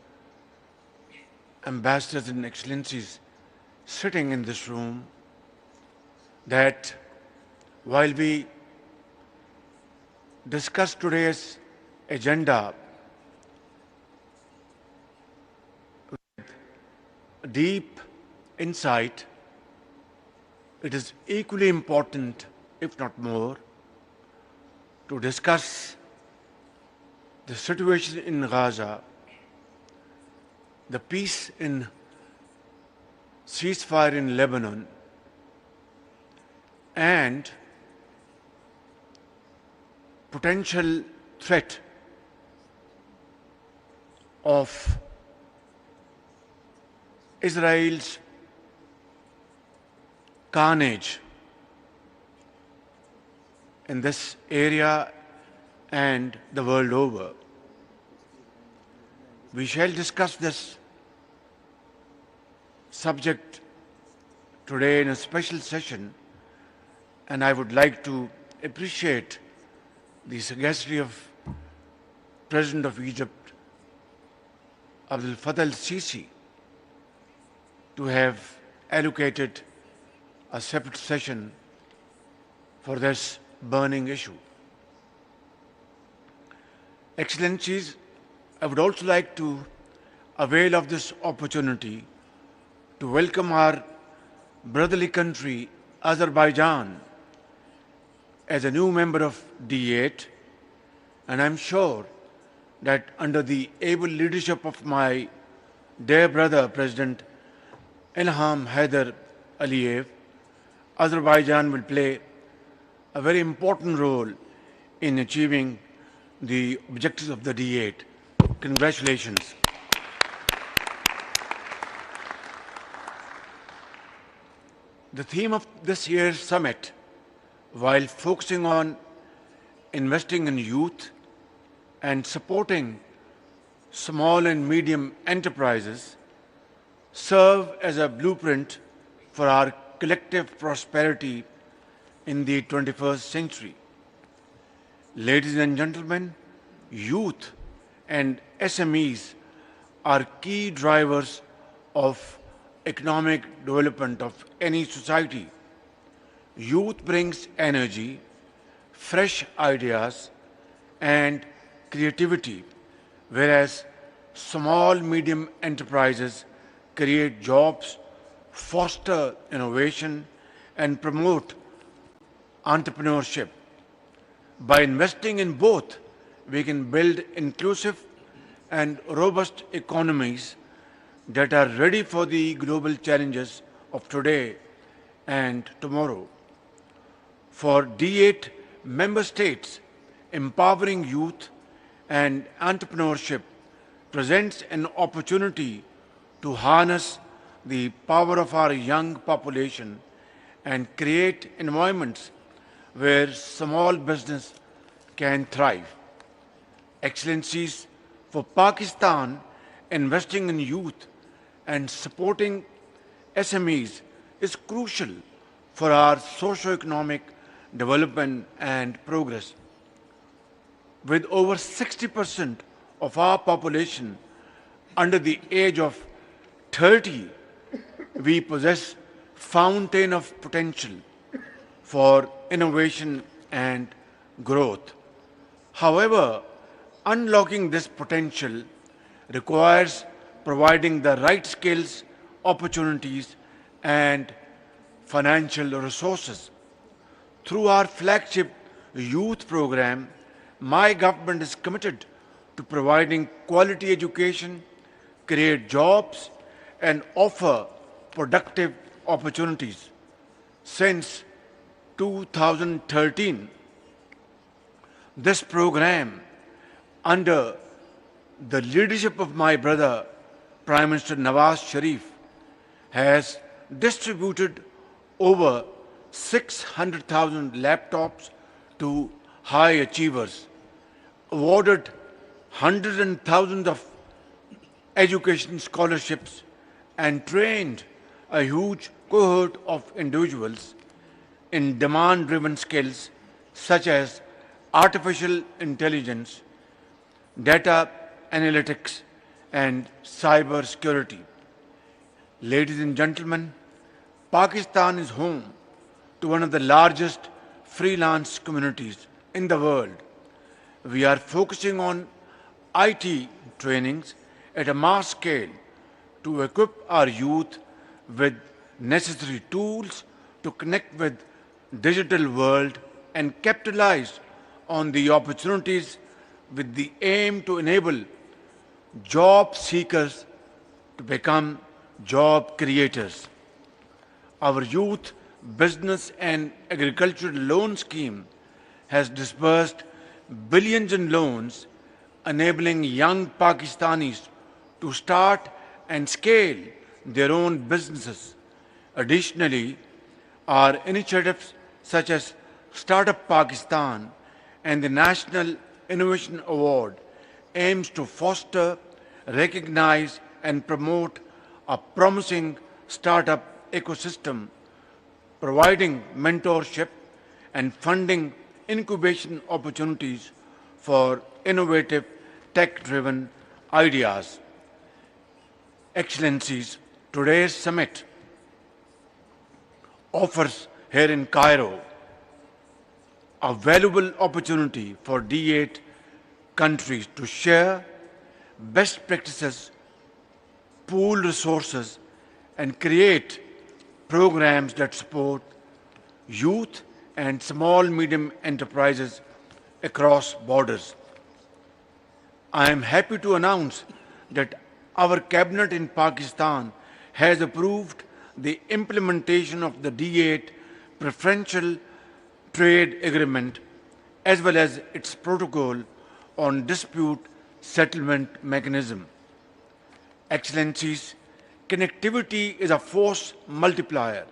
ambassadors and excellencies sitting in this room, that while we discuss today's agenda deep insight, it is equally important, if not more, to discuss the situation in Gaza, the peace in ceasefire in Lebanon, and potential threat of Israel's carnage in this area and the world over. We shall discuss this subject today in a special session, and I would like to appreciate the sagacity of President of Egypt, Abdul Fattah al-Sisi, to have allocated a separate session for this burning issue. Excellencies, I would also like to avail of this opportunity to welcome our brotherly country, Azerbaijan, as a new member of D-8, And I'm sure that under the able leadership of my dear brother, President Ilham Haider Aliyev, Azerbaijan will play a very important role in achieving the objectives of the D8. Congratulations. The theme of this year's summit, while focusing on investing in youth and supporting small and medium enterprises, serve as a blueprint for our collective prosperity in the 21st century. Ladies and gentlemen, youth and SMEs are key drivers of economic development of any society. Youth brings energy, fresh ideas, and creativity, whereas small, medium enterprises create jobs, foster innovation, and promote entrepreneurship. By investing in both, we can build inclusive and robust economies that are ready for the global challenges of today and tomorrow. For D8 member states, empowering youth and entrepreneurship presents an opportunity to harness the power of our young population and create environments where small business can thrive. Excellencies, for Pakistan, investing in youth and supporting SMEs is crucial for our socio-economic development and progress. With over 60% of our population under the age of 30, we possess fountain of potential for innovation and growth. However, unlocking this potential requires providing the right skills, opportunities, and financial resources. Through our flagship youth program, my government is committed to providing quality education, create jobs, and offer productive opportunities. Since 2013, this program, under the leadership of my brother, Prime Minister Nawaz Sharif, has distributed over 600,000 laptops to high achievers, awarded hundreds and thousands of education scholarships, and trained a huge cohort of individuals in demand-driven skills such as artificial intelligence, data analytics, and cyber security. Ladies and gentlemen, Pakistan is home to one of the largest freelance communities in the world. We are focusing on IT trainings at a mass scale to equip our youth with necessary tools to connect with digital world and capitalize on the opportunities with the aim to enable job seekers to become job creators. Our youth business and agricultural loan scheme has disbursed billions in loans, enabling young Pakistanis to start and scale their own businesses. Additionally, our initiatives such as Startup Pakistan and the National Innovation Award aims to foster, recognize, and promote a promising startup ecosystem, providing mentorship and funding incubation opportunities for innovative tech-driven ideas. Excellencies, today's summit offers here in Cairo a valuable opportunity for D8 countries to share best practices, pool resources, and create programs that support youth and small medium enterprises across borders. I am happy to announce that our cabinet in Pakistan has approved the implementation of the D-8 preferential trade agreement as well as its protocol on dispute settlement mechanism. Excellencies, connectivity is a force multiplier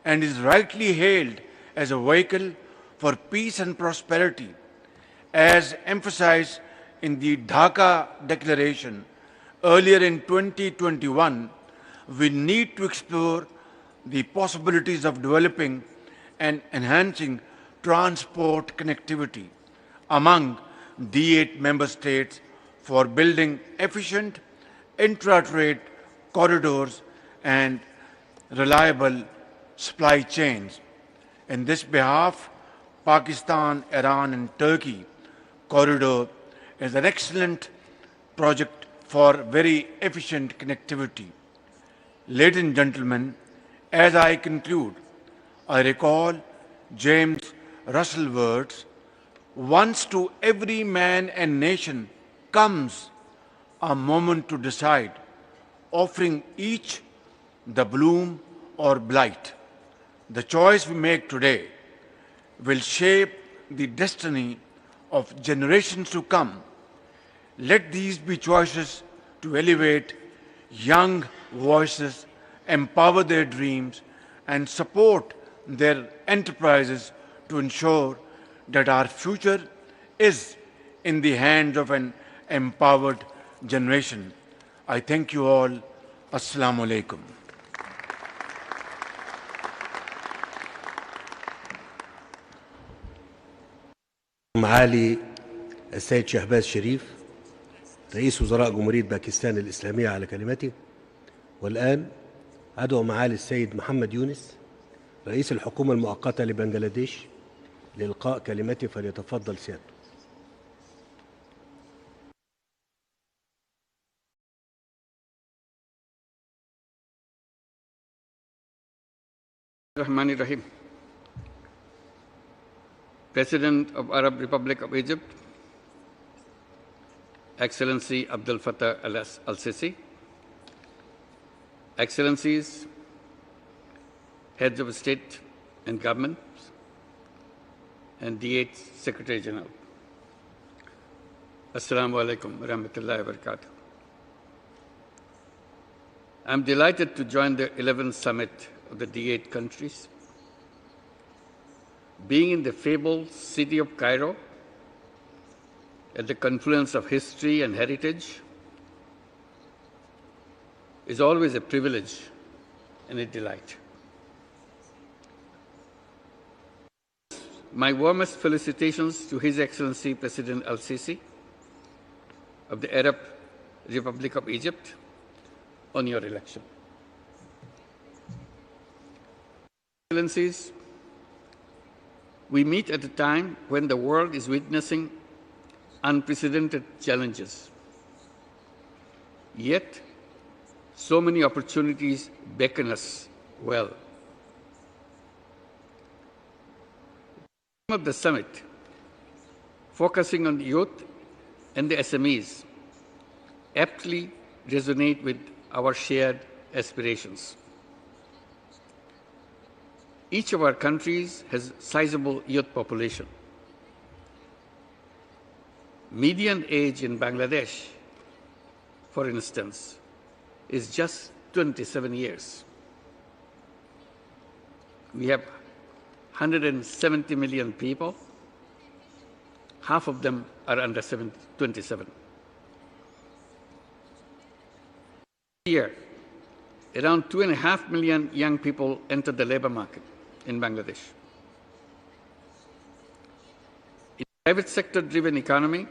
and is rightly hailed as a vehicle for peace and prosperity. As emphasized in the Dhaka Declaration earlier in 2021, we need to explore the possibilities of developing and enhancing transport connectivity among D8 member states for building efficient intra-trade corridors and reliable supply chains. In this behalf, Pakistan, Iran and Turkey corridor is an excellent project for very efficient connectivity. Ladies and gentlemen, as I conclude, I recall James Russell's words, "Once to every man and nation comes a moment to decide, offering each the bloom or blight. The choice we make today will shape the destiny of generations to come. Let these be choices to elevate young voices, empower their dreams, and support their enterprises to ensure that our future is in the hands of an empowered generation." I thank you all. Assalamu alaikum. معالي السيد شهباز شريف رئيس وزراء جمهورية باكستان الإسلامية على كلمته. والآن أدعو معالي السيد محمد يونس رئيس الحكومة المؤقتة لبنغلاديش لإلقاء كلمته، فليتفضل سيادته. Rahman Rahim. President of Arab Republic of Egypt, Excellency Abdel Fattah al-Sisi, Excellencies, Heads of State and Government, and D8 Secretary General. Assalamu alaikum wa rahmatullahi wa barakatuh. I'm delighted to join the 11th summit of the D8 countries. Being in the fabled city of Cairo, at the confluence of history and heritage, is always a privilege and a delight. My warmest felicitations to His Excellency President Al-Sisi of the Arab Republic of Egypt on your election. Excellencies, we meet at a time when the world is witnessing unprecedented challenges. Yet, so many opportunities beckon us well. The theme of the summit, focusing on the youth and the SMEs, aptly resonate with our shared aspirations. Each of our countries has a sizable youth population. Median age in Bangladesh, for instance, is just 27 years. We have 170 million people. Half of them are under 27. Here, around 2.5 million young people enter the labor market in Bangladesh. In a private sector-driven economy,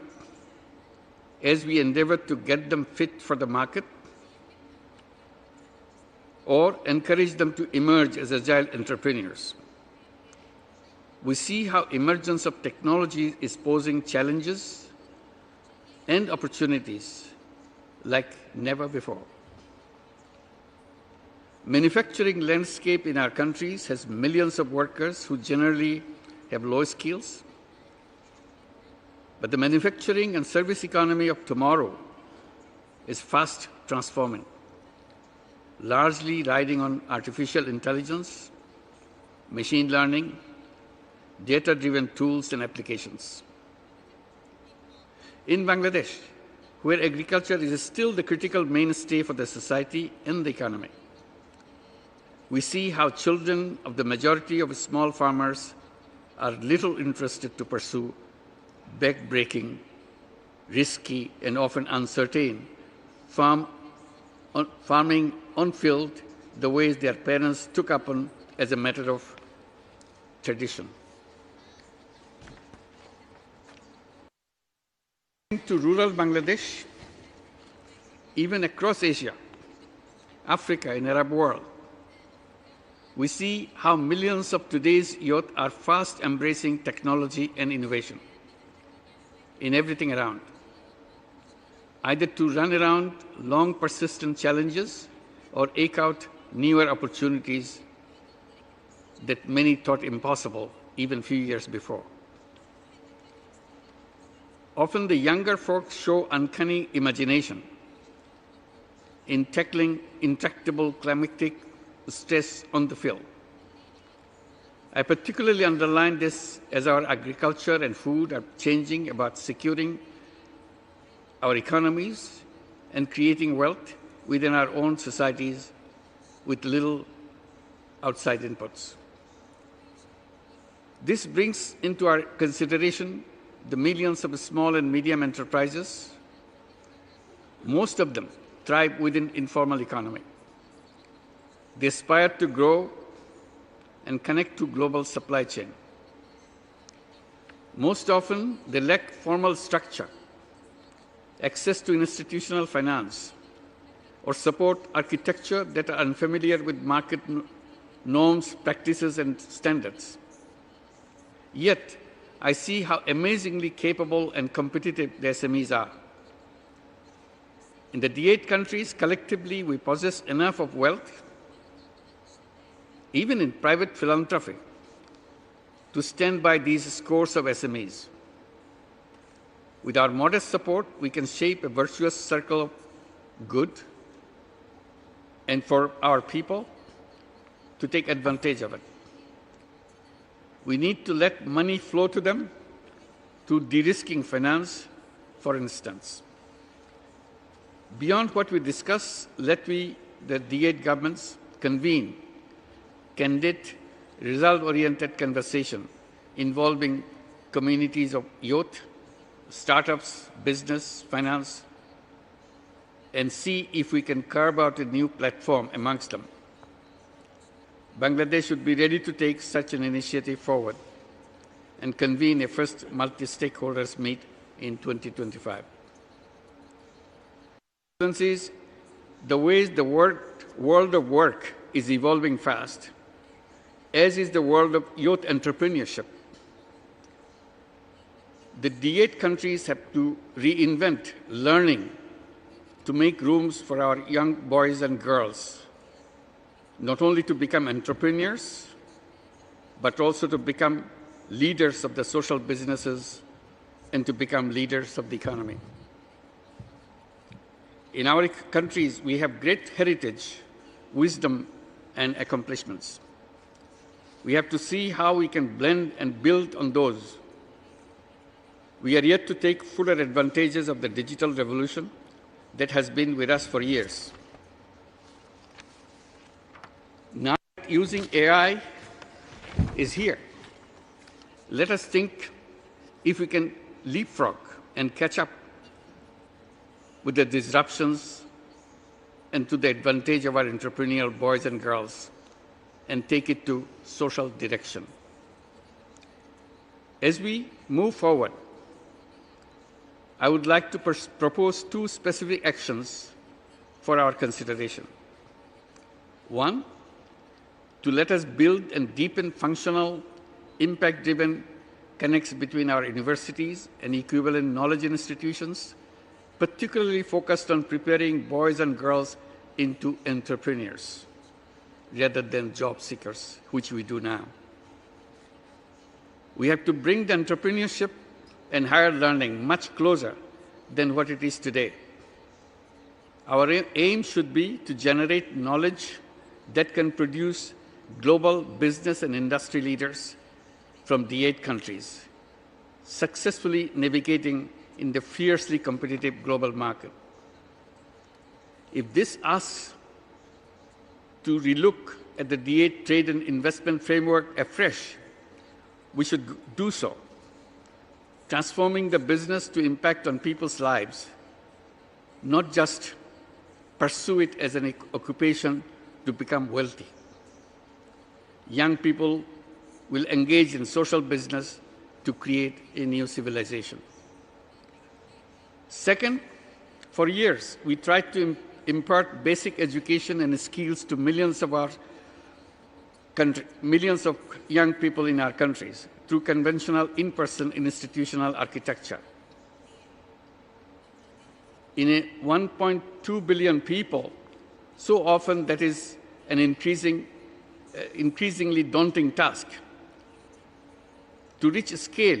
as we endeavor to get them fit for the market or encourage them to emerge as agile entrepreneurs, we see how emergence of technology is posing challenges and opportunities like never before. Manufacturing landscape in our countries has millions of workers who generally have low skills. But the manufacturing and service economy of tomorrow is fast transforming, largely riding on artificial intelligence, machine learning, data-driven tools and applications. In Bangladesh, where agriculture is still the critical mainstay for the society and the economy, we see how children of the majority of small farmers are little interested to pursue back-breaking, risky, and often uncertain farming on field the ways their parents took upon as a matter of tradition. To rural Bangladesh, even across Asia, Africa, and Arab world, we see how millions of today's youth are fast embracing technology and innovation in everything around, either to run around long persistent challenges or eke out newer opportunities that many thought impossible even a few years before. Often the younger folks show uncanny imagination in tackling intractable climatic stress on the field. I particularly underline this as our agriculture and food are changing about securing our economies and creating wealth within our own societies with little outside inputs. This brings into our consideration the millions of small and medium enterprises. Most of them thrive within informal economy. They aspire to grow and connect to global supply chain. Most often, they lack formal structure, access to institutional finance, or support architecture that are unfamiliar with market norms, practices, and standards. Yet, I see how amazingly capable and competitive the SMEs are. In the D-8 countries, collectively, we possess enough of wealth, even in private philanthropy, to stand by these scores of SMEs. With our modest support, we can shape a virtuous circle of good and for our people to take advantage of it. We need to let money flow to them through de-risking finance, for instance. Beyond what we discuss, let we, the D-8 governments, convene candid, result-oriented conversation involving communities of youth, startups, business, finance, and see if we can carve out a new platform amongst them. Bangladesh should be ready to take such an initiative forward and convene a first multi-stakeholders meet in 2025. Excellencies, the ways the world of work is evolving fast, as is the world of youth entrepreneurship. The D-8 countries have to reinvent learning to make rooms for our young boys and girls, not only to become entrepreneurs, but also to become leaders of the social businesses and to become leaders of the economy. In our countries, we have great heritage, wisdom, and accomplishments. We have to see how we can blend and build on those. We are yet to take fuller advantages of the digital revolution that has been with us for years. Now, using AI is here. Let us think if we can leapfrog and catch up with the disruptions and to the advantage of our entrepreneurial boys and girls and take it to social direction. As we move forward, I would like to propose two specific actions for our consideration. One, to let us build and deepen functional, impact-driven connects between our universities and equivalent knowledge institutions, particularly focused on preparing boys and girls into entrepreneurs rather than job seekers, which we do now. We have to bring the entrepreneurship and higher learning much closer than what it is today. Our aim should be to generate knowledge that can produce global business and industry leaders from D8 countries, successfully navigating in the fiercely competitive global market. If this asks to relook at the D8 trade and investment framework afresh, we should do so, transforming the business to impact on people's lives, not just pursue it as an occupation to become wealthy. Young people will engage in social business to create a new civilization. Second, for years, we tried to impart basic education and skills to millions of young people in our countries through conventional in-person institutional architecture. In a 1.2 billion people, so often that is an increasingly daunting task. To reach scale,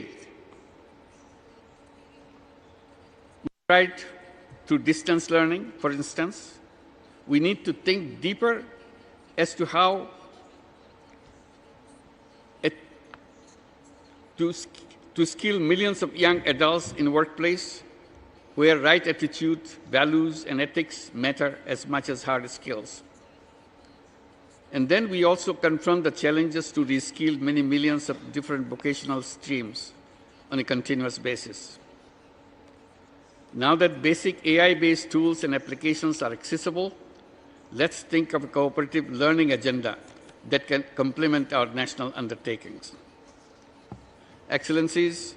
we tried through distance learning, for instance. We need to think deeper as to how to skill millions of young adults in the workplace where right attitude, values, and ethics matter as much as hard skills. And then we also confront the challenges to reskill many millions of different vocational streams on a continuous basis. Now that basic AI-based tools and applications are accessible, let's think of a cooperative learning agenda that can complement our national undertakings. Excellencies,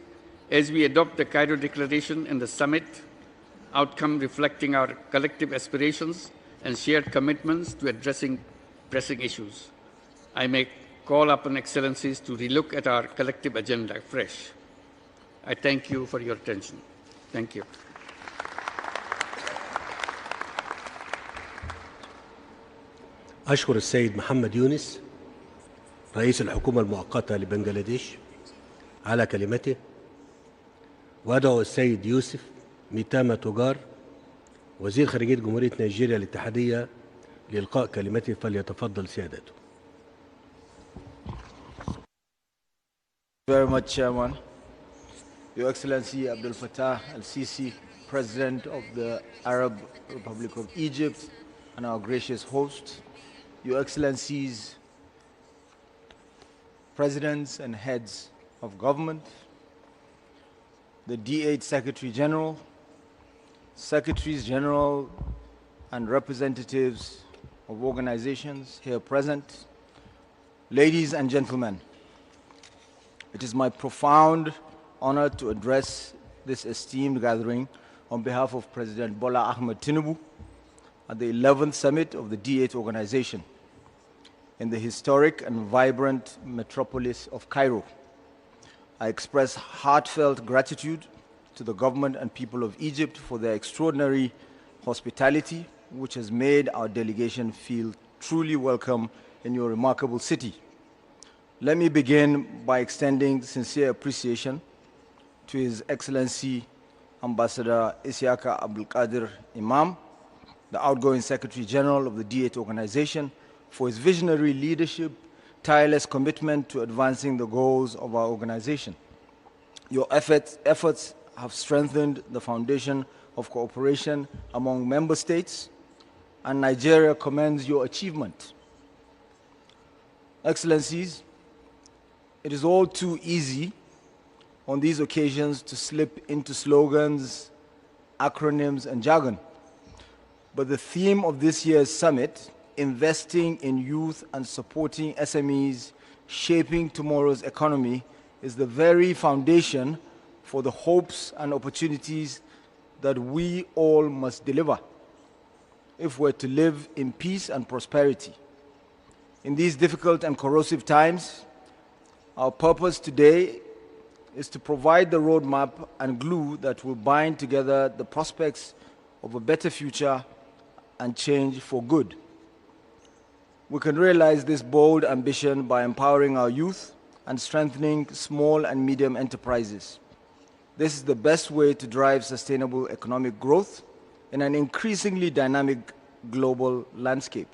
as we adopt the Cairo Declaration and the summit outcome reflecting our collective aspirations and shared commitments to addressing pressing issues, I may call upon Excellencies to relook at our collective agenda afresh. I thank you for your attention. Thank you. أشكر السيد محمد يونس رئيس الحكومة المؤقتة لبنغلاديش على كلمته، وأدعو السيد يوسف ميتاما توجار وزير خارجية جمهورية نيجيريا الاتحادية لإلقاء كلمته، فليتفضل سيادته. Very much, Chairman. Your Excellency Abdel Fattah al-Sisi, President of the Arab Republic of Egypt, and our gracious host, Your Excellencies, Presidents and Heads of Government, the D8 Secretary General, Secretaries General, and representatives of organizations here present, ladies and gentlemen, it is my profound honor to address this esteemed gathering on behalf of President Bola Ahmed Tinubu at the 11th summit of the D8 organization in the historic and vibrant metropolis of Cairo. I express heartfelt gratitude to the government and people of Egypt for their extraordinary hospitality, which has made our delegation feel truly welcome in your remarkable city. Let me begin by extending sincere appreciation to His Excellency Ambassador Isiaka Abdulkadir Imam, the outgoing Secretary General of the D8 organization, for his visionary leadership, tireless commitment to advancing the goals of our organization. Your efforts have strengthened the foundation of cooperation among member states, and Nigeria commends your achievement. Excellencies, it is all too easy on these occasions to slip into slogans, acronyms, and jargon. But the theme of this year's summit, investing in youth and supporting SMEs, shaping tomorrow's economy, is the very foundation for the hopes and opportunities that we all must deliver if we're to live in peace and prosperity. In these difficult and corrosive times, our purpose today is to provide the roadmap and glue that will bind together the prospects of a better future and change for good. We can realize this bold ambition by empowering our youth and strengthening small and medium enterprises. This is the best way to drive sustainable economic growth in an increasingly dynamic global landscape.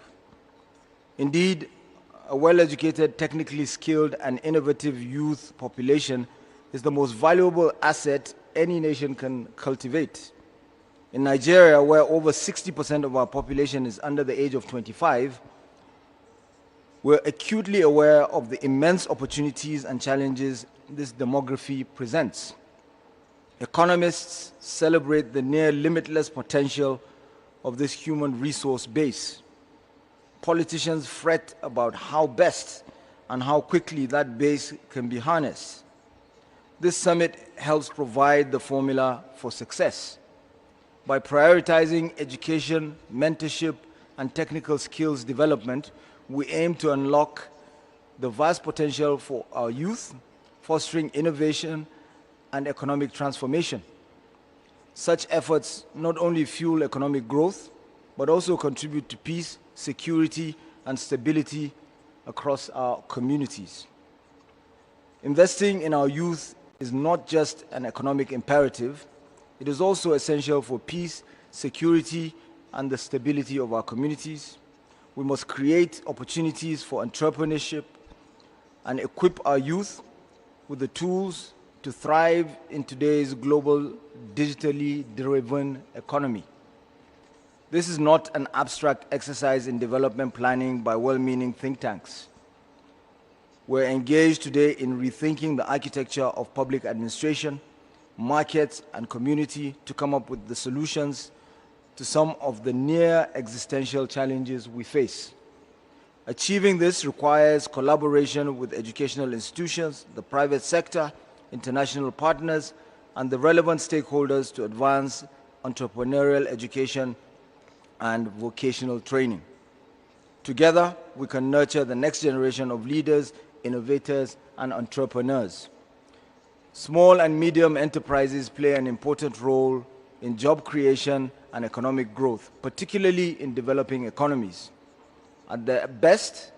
Indeed, a well-educated, technically skilled, and innovative youth population is the most valuable asset any nation can cultivate. In Nigeria, where over 60% of our population is under the age of 25, we're acutely aware of the immense opportunities and challenges this demography presents. Economists celebrate the near limitless potential of this human resource base. Politicians fret about how best and how quickly that base can be harnessed. This summit helps provide the formula for success. By prioritizing education, mentorship, and technical skills development, we aim to unlock the vast potential for our youth, fostering innovation and economic transformation. Such efforts not only fuel economic growth, but also contribute to peace, security, and stability across our communities. Investing in our youth is not just an economic imperative, it is also essential for peace, security, and the stability of our communities. We must create opportunities for entrepreneurship and equip our youth with the tools to thrive in today's global, digitally driven economy. This is not an abstract exercise in development planning by well-meaning think tanks. We're engaged today in rethinking the architecture of public administration, markets, and community to come up with the solutions to some of the near existential challenges we face. Achieving this requires collaboration with educational institutions, the private sector, international partners, and the relevant stakeholders to advance entrepreneurial education and vocational training. Together, we can nurture the next generation of leaders, innovators, and entrepreneurs. Small and medium enterprises play an important role in job creation and economic growth, particularly in developing economies. At their best,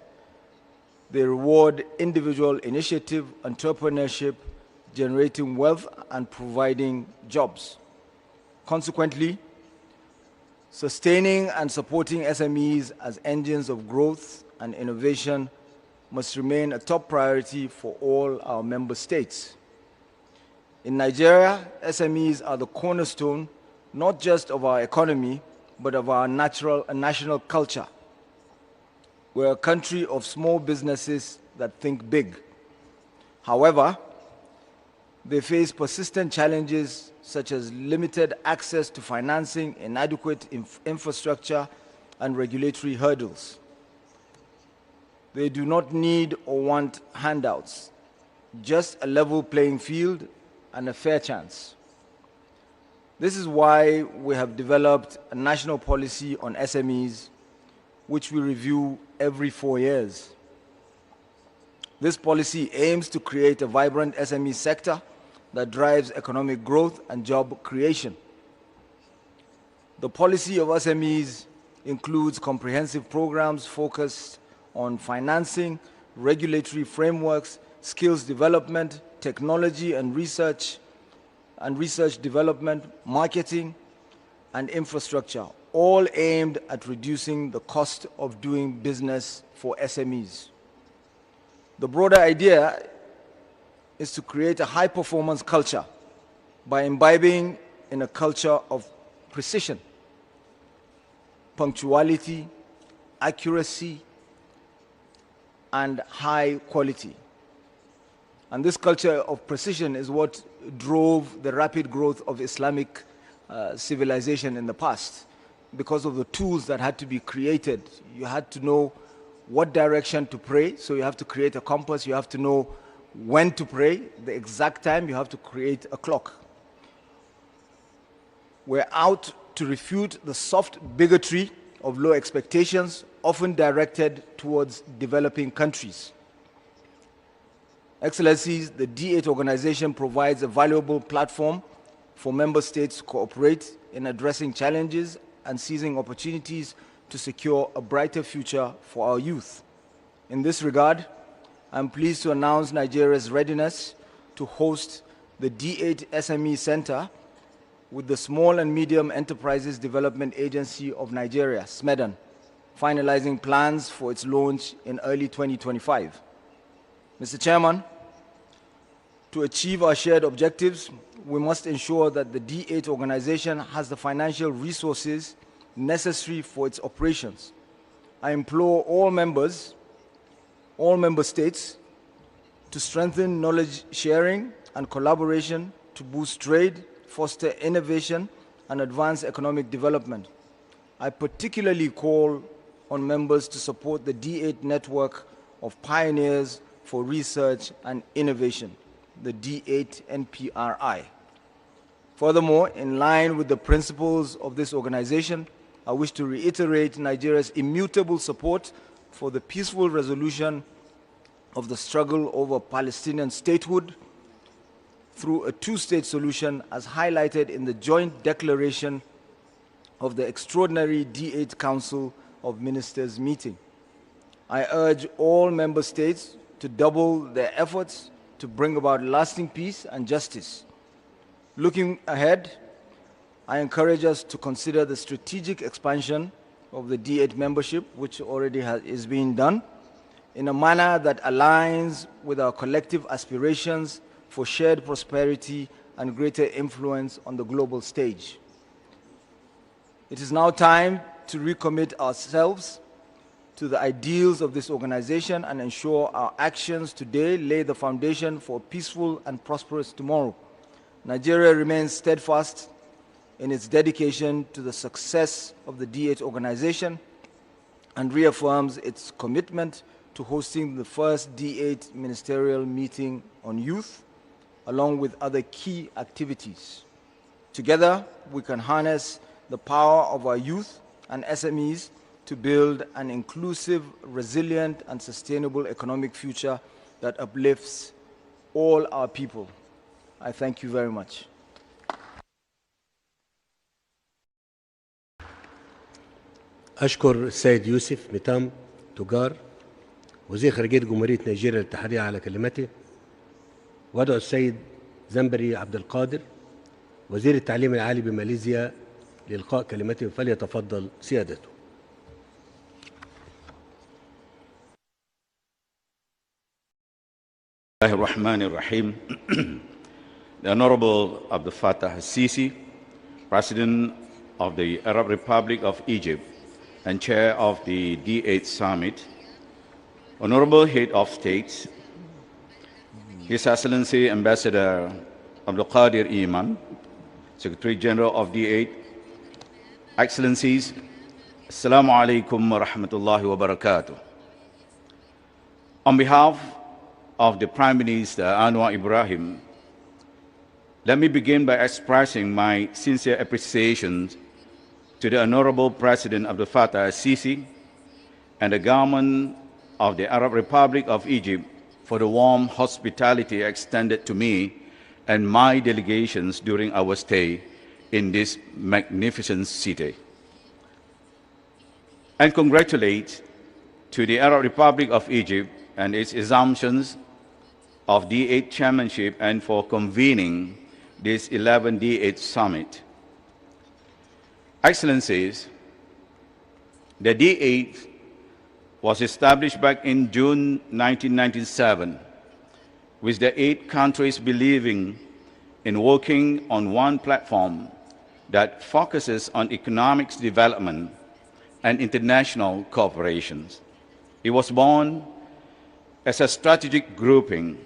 they reward individual initiative, entrepreneurship, generating wealth and providing jobs. Consequently, sustaining and supporting SMEs as engines of growth and innovation must remain a top priority for all our member states. In Nigeria, SMEs are the cornerstone not just of our economy, but of our national culture. We're a country of small businesses that think big. However, they face persistent challenges such as limited access to financing, inadequate infrastructure, and regulatory hurdles. They do not need or want handouts, just a level playing field and a fair chance. This is why we have developed a national policy on SMEs, which we review every 4 years. This policy aims to create a vibrant SME sector that drives economic growth and job creation. The policy of SMEs includes comprehensive programs focused on financing, regulatory frameworks, skills development, technology and research development, marketing, and infrastructure, all aimed at reducing the cost of doing business for SMEs. The broader idea is to create a high-performance culture by imbibing in a culture of precision, punctuality, accuracy, and high quality. And this culture of precision is what drove the rapid growth of Islamic civilization in the past. Because of the tools that had to be created, you had to know what direction to pray, so you have to create a compass, you have to know when to pray, the exact time, you have to create a clock. We're out to refute the soft bigotry of low expectations, often directed towards developing countries. Excellencies, the D-8 organization provides a valuable platform for member states to cooperate in addressing challenges and seizing opportunities to secure a brighter future for our youth. In this regard, I'm pleased to announce Nigeria's readiness to host the D8 SME Center with the Small and Medium Enterprises Development Agency of Nigeria, SMEDAN, finalizing plans for its launch in early 2025. Mr. Chairman, to achieve our shared objectives, we must ensure that the D8 organization has the financial resources necessary for its operations. I implore all member states, to strengthen knowledge sharing and collaboration to boost trade, foster innovation, and advance economic development. I particularly call on members to support the D8 network of pioneers for research and innovation, the D8 NPRI. Furthermore, in line with the principles of this organization, I wish to reiterate Nigeria's immutable support for the peaceful resolution of the struggle over Palestinian statehood through a two-state solution as highlighted in the joint declaration of the extraordinary D8 Council of Ministers meeting. I urge all member states to double their efforts to bring about lasting peace and justice. Looking ahead, I encourage us to consider the strategic expansion of the D8 membership, which already is being done, in a manner that aligns with our collective aspirations for shared prosperity and greater influence on the global stage. It is now time to recommit ourselves to the ideals of this organization and ensure our actions today lay the foundation for a peaceful and prosperous tomorrow. Nigeria remains steadfast in its dedication to the success of the D8 organization and reaffirms its commitment to hosting the first D8 ministerial meeting on youth, along with other key activities. Together, we can harness the power of our youth and SMEs to build an inclusive, resilient, and sustainable economic future that uplifts all our people. I thank you very much. أشكر السيد يوسف متام تجار وزير خارجية جمهورية نيجيريا الاتحادية على كلمته، وأدعو السيد زنبري عبد القادر وزير التعليم العالي بماليزيا لإلقاء كلمته، فليتفضل سيادته. Ar-Rahman Ar-Rahim. The Honorable Abdul Fattah al-Sisi, President of the Arab Republic of Egypt and Chair of the D8 Summit, Honorable Head of State, His Excellency Ambassador Abdul Qadir Imam, Secretary General of D8, Excellencies, Assalamu alaikum wa rahmatullahi wa barakatuh. On behalf of the Prime Minister Anwar Ibrahim, let me begin by expressing my sincere appreciation to the Honorable President Abdel Fattah al-Sisi and the government of the Arab Republic of Egypt for the warm hospitality extended to me and my delegations during our stay in this magnificent city. And congratulate to the Arab Republic of Egypt and its assumptions of D8 chairmanship and for convening this 11th D8 summit. Excellencies, the D8 was established back in June 1997, with the 8 countries believing in working on one platform that focuses on economic development and international cooperation. It was born as a strategic grouping,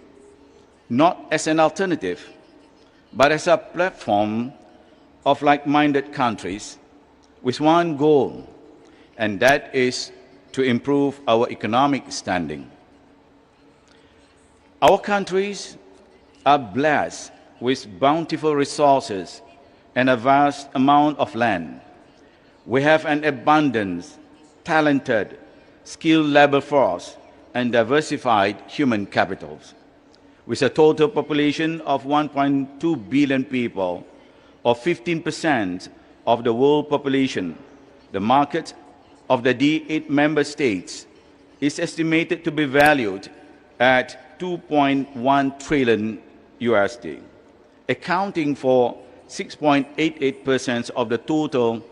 not as an alternative, but as a platform of like-minded countries with one goal, and that is to improve our economic standing. Our countries are blessed with bountiful resources and a vast amount of land. We have an abundant, talented, skilled labor force and diversified human capitals. With a total population of 1.2 billion people, or 15% of the world population, the market of the D8 member states is estimated to be valued at $2.1 trillion USD. accounting for 6.88% of the total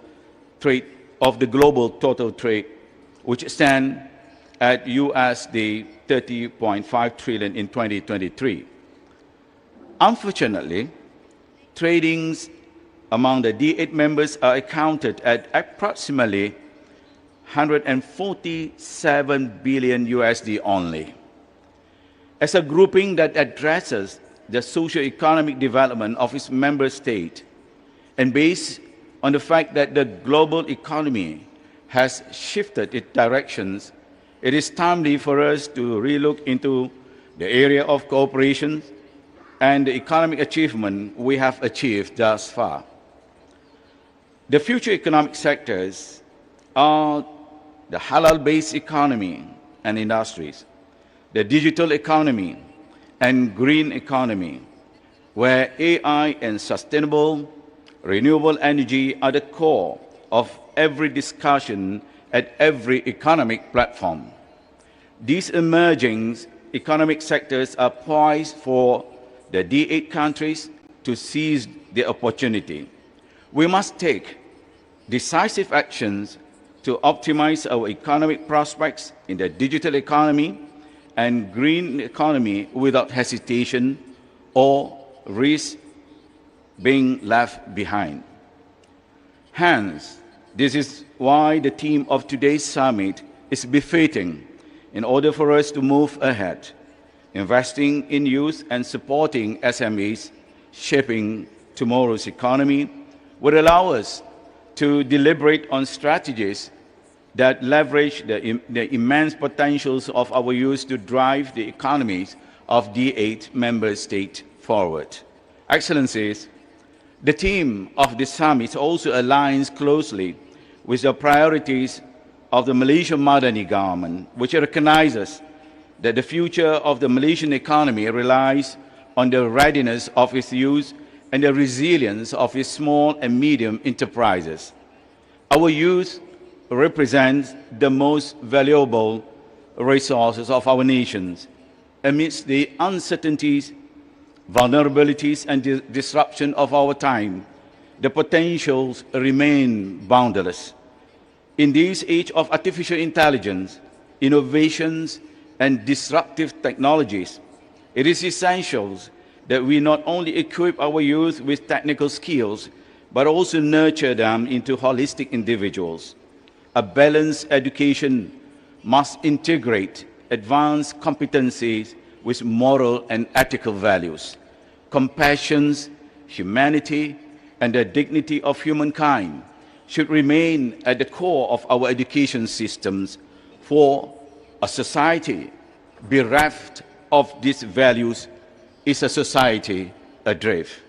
trade of the global total trade, which stand at USD 30.5 trillion in 2023. Unfortunately, tradings among the D8 members are accounted at approximately 147 billion USD only. As a grouping that addresses the socio-economic development of its member state, and based on the fact that the global economy has shifted its directions, it is timely for us to relook into the area of cooperation and the economic achievement we have achieved thus far. The future economic sectors are the halal-based economy and industries, the digital economy and green economy, where AI and sustainable renewable energy are the core of every discussion at every economic platform. These emerging economic sectors are poised for the D8 countries to seize the opportunity. We must take decisive actions to optimize our economic prospects in the digital economy and green economy without hesitation or risk being left behind. Hence, this is why the theme of today's summit is befitting in order for us to move ahead, investing in youth and supporting SMEs, shaping tomorrow's economy, will allow us to deliberate on strategies that leverage the immense potentials of our youth to drive the economies of D8 member states forward. Excellencies, the theme of this summit also aligns closely with the priorities of the Malaysian Madani government, which recognizes that the future of the Malaysian economy relies on the readiness of its youth and the resilience of its small and medium enterprises. Our youth represents the most valuable resources of our nations. Amidst the uncertainties, vulnerabilities, and disruption of our time, the potentials remain boundless. In this age of artificial intelligence, innovations, and disruptive technologies, it is essential that we not only equip our youth with technical skills, but also nurture them into holistic individuals. A balanced education must integrate advanced competencies with moral and ethical values. Compassion, humanity, and the dignity of humankind should remain at the core of our education systems, for a society bereft of these values is a society adrift.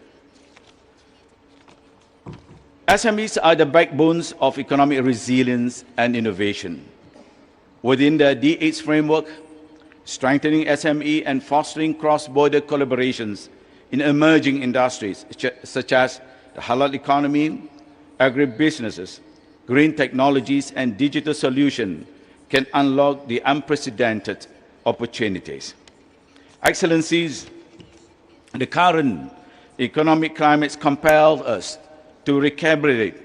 SMEs are the backbones of economic resilience and innovation. Within the D8 framework, strengthening SME and fostering cross-border collaborations in emerging industries such as the halal economy, agribusinesses, green technologies, and digital solutions can unlock the unprecedented opportunities. Excellencies, the current economic climate compels us to recalibrate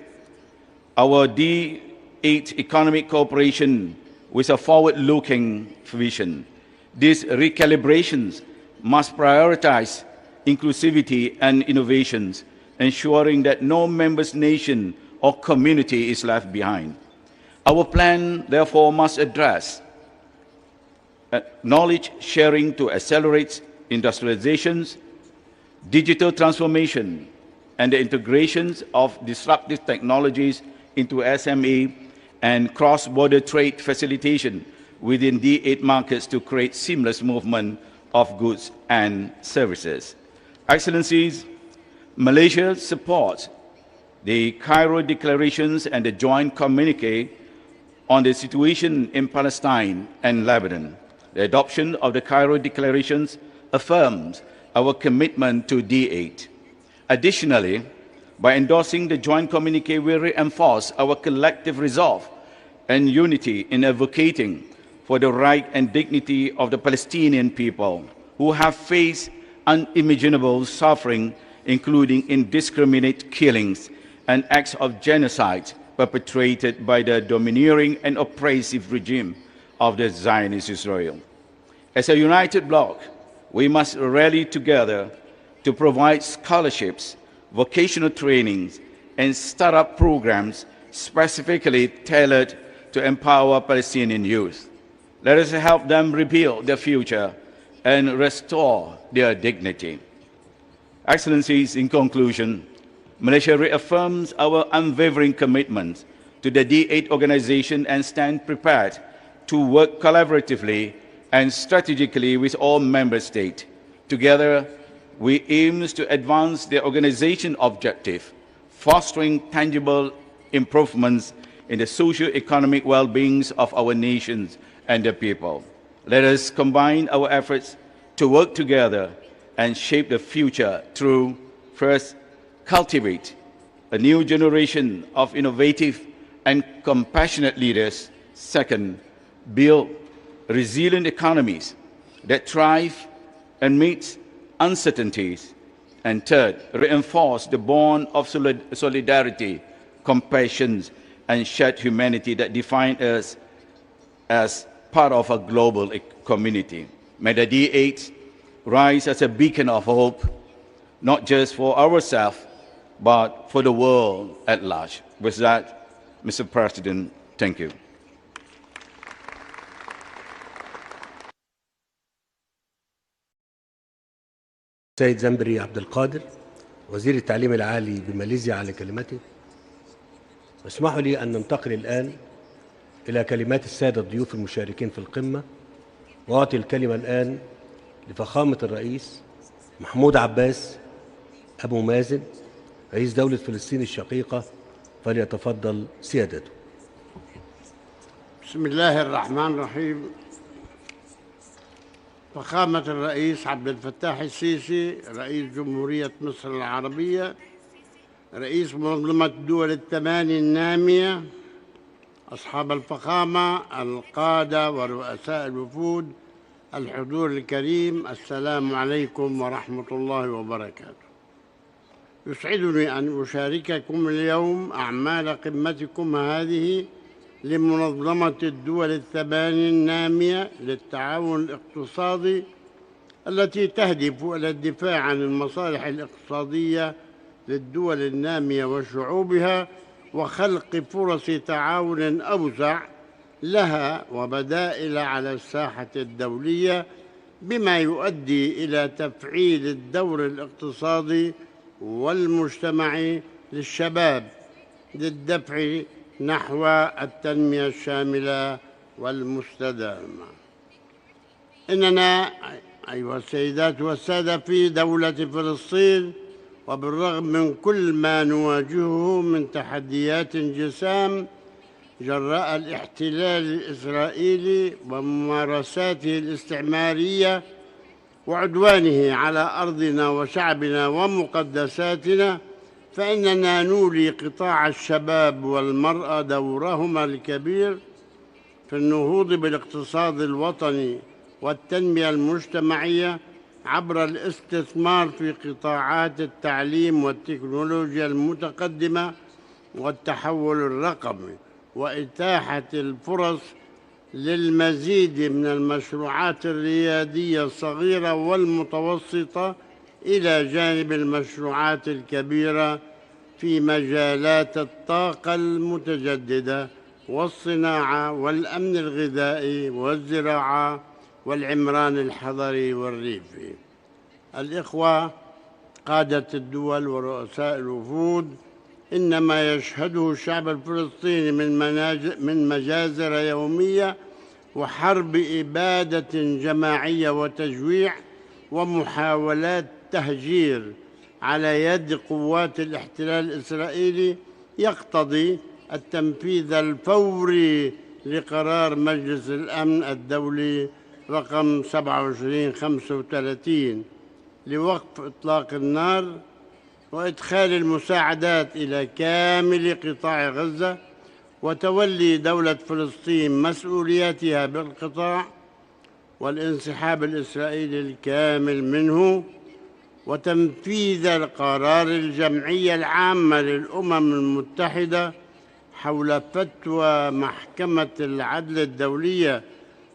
our D8 economic cooperation with a forward-looking vision. These recalibrations must prioritize inclusivity and innovations, ensuring that no member nation or community is left behind. Our plan, therefore, must address knowledge sharing to accelerate industrializations, digital transformation, and the integrations of disruptive technologies into SME and cross-border trade facilitation within D8 markets to create seamless movement of goods and services. Excellencies, Malaysia supports the Cairo declarations and the joint communique on the situation in Palestine and Lebanon. The adoption of the Cairo declarations affirms our commitment to D8. Additionally, by endorsing the joint communique, we reinforce our collective resolve and unity in advocating for the right and dignity of the Palestinian people, who have faced unimaginable suffering including indiscriminate killings and acts of genocide perpetrated by the domineering and oppressive regime of the Zionist Israel. As a united bloc, we must rally together to provide scholarships, vocational trainings, and startup programs specifically tailored to empower Palestinian youth. Let us help them rebuild their future and restore their dignity. Excellencies, in conclusion, Malaysia reaffirms our unwavering commitment to the D-8 organization and stands prepared to work collaboratively and strategically with all member states. Together, we aim to advance the organization objective, fostering tangible improvements in the socio-economic well-being of our nations and the people. Let us combine our efforts to work together and shape the future through, first, cultivate a new generation of innovative and compassionate leaders. Second, build resilient economies that thrive amidst uncertainties. And third, reinforce the bond of solidarity, compassion, and shared humanity that define us as part of a global community. May the D-8 rise as a beacon of hope, not just for ourselves, but for the world at large. With that, Mr. President, thank you. سيد زنبري عبد القادر وزير التعليم العالي بماليزيا على كلمته. اسمحوا لي أن ننتقل الآن إلى كلمات السادة الضيوف المشاركين في القمة، وأعطي الكلمة الآن لفخامة الرئيس محمود عباس أبو مازن رئيس دولة فلسطين الشقيقة، فليتفضل سيادته. بسم الله الرحمن الرحيم. فخامة الرئيس عبد الفتاح السيسي رئيس جمهورية مصر العربية، رئيس منظمة الدول الثمانية النامية، أصحاب الفخامة، القادة ورؤساء الوفود، الحضور الكريم، السلام عليكم ورحمة الله وبركاته. يسعدني أن أشارككم اليوم أعمال قمتكم هذه لمنظمة الدول الثمانية النامية للتعاون الاقتصادي، التي تهدف إلى الدفاع عن المصالح الاقتصادية للدول النامية وشعوبها، وخلق فرص تعاون أوسع لها وبدائل على الساحة الدولية، بما يؤدي إلى تفعيل الدور الاقتصادي والمجتمعي للشباب للدفع نحو التنمية الشاملة والمستدامة. إننا أيها السيدات والسادة في دولة فلسطين، وبالرغم من كل ما نواجهه من تحديات جسام جراء الاحتلال الإسرائيلي وممارساته الاستعمارية وعدوانه على أرضنا وشعبنا ومقدساتنا، فإننا نولي قطاع الشباب والمرأة دورهما الكبير في النهوض بالاقتصاد الوطني والتنمية المجتمعية عبر الاستثمار في قطاعات التعليم والتكنولوجيا المتقدمة والتحول الرقمي، وإتاحة الفرص للمزيد من المشروعات الريادية الصغيرة والمتوسطة إلى جانب المشروعات الكبيرة في مجالات الطاقة المتجددة والصناعة والأمن الغذائي والزراعة والعمران الحضري والريفي. الإخوة قادة الدول ورؤساء الوفود، إنما يشهده الشعب الفلسطيني من مجازر يومية وحرب إبادة جماعية وتجويع ومحاولات تهجير على يد قوات الاحتلال الإسرائيلي، يقتضي التنفيذ الفوري لقرار مجلس الأمن الدولي رقم 2735 لوقف إطلاق النار وإدخال المساعدات إلى كامل قطاع غزة، وتولي دولة فلسطين مسؤولياتها بالقطاع والانسحاب الإسرائيلي الكامل منه، وتنفيذ القرار الجمعية العامة للأمم المتحدة حول فتوى محكمة العدل الدولية،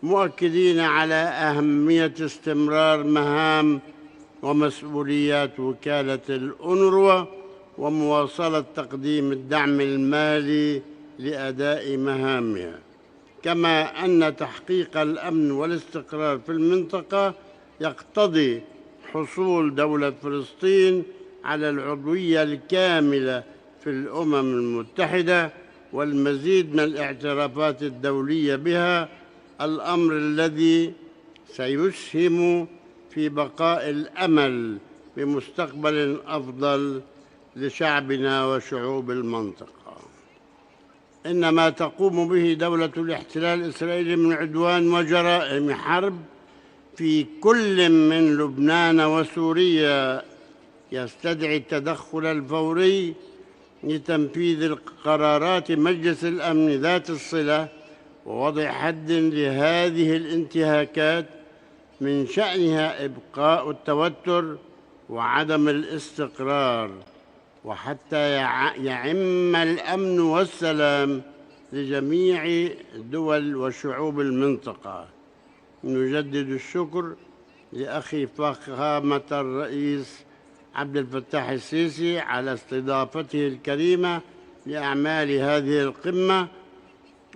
مؤكدين على أهمية استمرار مهام ومسؤوليات وكالة الأونروا ومواصلة تقديم الدعم المالي لأداء مهامها، كما أن تحقيق الأمن والاستقرار في المنطقة يقتضي حصول دولة فلسطين على العضوية الكاملة في الأمم المتحدة والمزيد من الاعترافات الدولية بها، الأمر الذي سيسهم في بقاء الأمل بمستقبل أفضل لشعبنا وشعوب المنطقة. إن ما تقوم به دولة الاحتلال الإسرائيلي من عدوان وجرائم حرب في كل من لبنان وسوريا يستدعي التدخل الفوري لتنفيذ قرارات مجلس الأمن ذات الصلة ووضع حد لهذه الانتهاكات، من شأنها إبقاء التوتر وعدم الاستقرار، وحتى يعم الأمن والسلام لجميع دول وشعوب المنطقة. نجدد الشكر لأخي فخامة الرئيس عبد الفتاح السيسي على استضافته الكريمة لأعمال هذه القمة،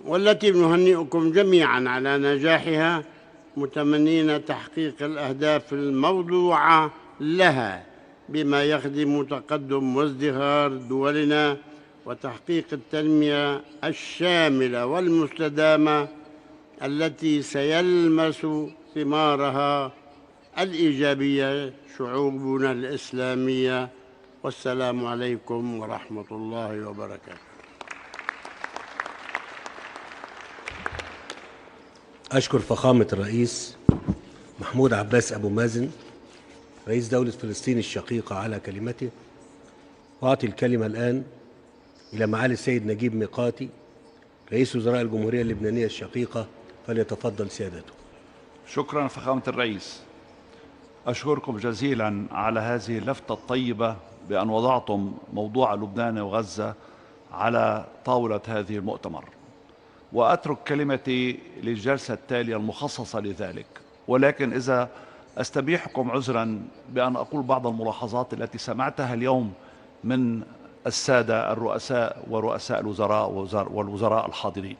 والتي نهنئكم جميعاً على نجاحها، متمنين تحقيق الأهداف الموضوعة لها بما يخدم تقدم وازدهار دولنا وتحقيق التنمية الشاملة والمستدامة التي سيلمس ثمارها الإيجابية شعوبنا الإسلامية. والسلام عليكم ورحمة الله وبركاته. أشكر فخامة الرئيس محمود عباس أبو مازن رئيس دولة فلسطين الشقيقة على كلمته، وأعطي الكلمة الآن إلى معالي السيد نجيب ميقاتي رئيس وزراء الجمهورية اللبنانية الشقيقة، فليتفضل سيادته. شكرا فخامة الرئيس. أشكركم جزيلا على هذه اللفتة الطيبة بأن وضعتم موضوع لبنان وغزة على طاولة هذه المؤتمر، وأترك كلمتي للجلسة التالية المخصصة لذلك، ولكن إذا أستبيحكم عذرا بأن أقول بعض الملاحظات التي سمعتها اليوم من السادة الرؤساء ورؤساء الوزراء والوزراء الحاضرين.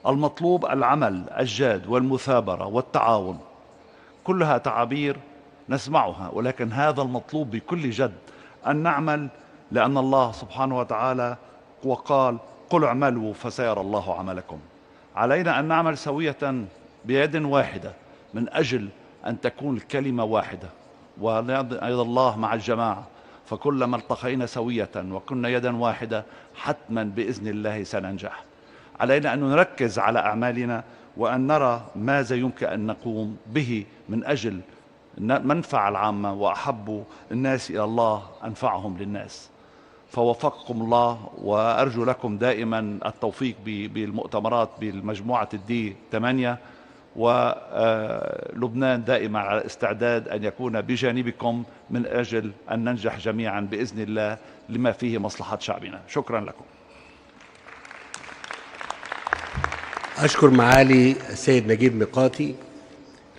المطلوب العمل الجاد والمثابرة والتعاون، كلها تعابير نسمعها، ولكن هذا المطلوب بكل جد، أن نعمل، لأن الله سبحانه وتعالى وقال قل اعملوا فسيرى الله عملكم. علينا أن نعمل سوية بيد واحدة من أجل أن تكون الكلمة واحدة، وأيضا الله مع الجماعة، فكلما التقينا سوية وكنا يدا واحدة حتما بإذن الله سننجح. علينا أن نركز على أعمالنا وأن نرى ماذا يمكن أن نقوم به من أجل منفعة العامة، وأحب الناس إلى الله أنفعهم للناس. فوفقكم الله، وأرجو لكم دائما التوفيق بالمؤتمرات بالمجموعة D-8، ولبنان دائما على استعداد أن يكون بجانبكم من أجل أن ننجح جميعا بإذن الله لما فيه مصلحة شعبنا. شكرا لكم. أشكر معالي السيد نجيب ميقاتي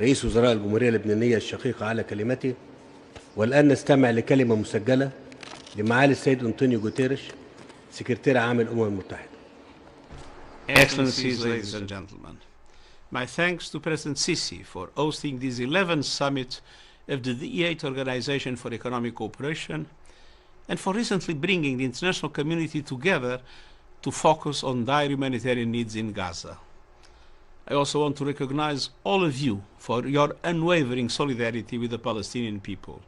رئيس وزراء الجمهورية اللبنانية الشقيقة على كلمته. والآن نستمع لكلمة مسجلة لمعالي السيد أنطونيو غوتيريش سكرتير عام الأمم المتحدة. Excellencies, ladies and gentlemen, my thanks to President Sisi for hosting this 11th summit of the D-8 Organization for Economic Cooperation, and for recently bringing the international community together to focus on dire humanitarian needs in Gaza. I also want to recognize all of you for your unwavering solidarity with the Palestinian people.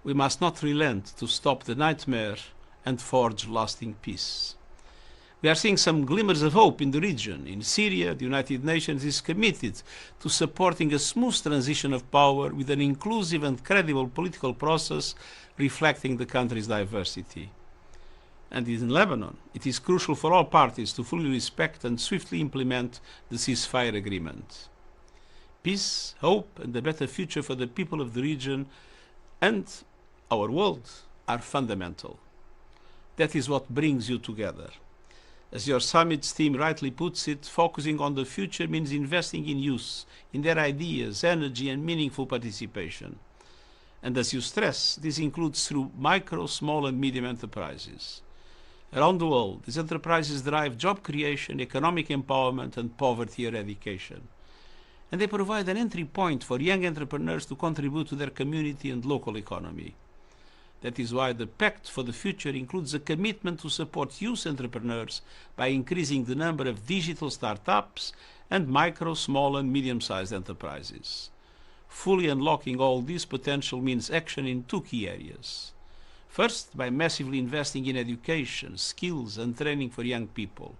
We must not relent to stop the nightmare and forge lasting peace. We are seeing some glimmers of hope in the region. In Syria, the United Nations is committed to supporting a smooth transition of power with an inclusive and credible political process reflecting the country's diversity. And in Lebanon, it is crucial for all parties to fully respect and swiftly implement the ceasefire agreement. Peace, hope, and a better future for the people of the region and our world are fundamental. That is what brings you together. As your summit's theme rightly puts it, focusing on the future means investing in youth, in their ideas, energy, and meaningful participation. And as you stress, this includes through micro, small, and medium enterprises. Around the world, these enterprises drive job creation, economic empowerment, and poverty eradication. And they provide an entry point for young entrepreneurs to contribute to their community and local economy. That is why the Pact for the Future includes a commitment to support youth entrepreneurs by increasing the number of digital startups and micro, small, and medium-sized enterprises. Fully unlocking all this potential means action in two key areas. First, by massively investing in education, skills, and training for young people.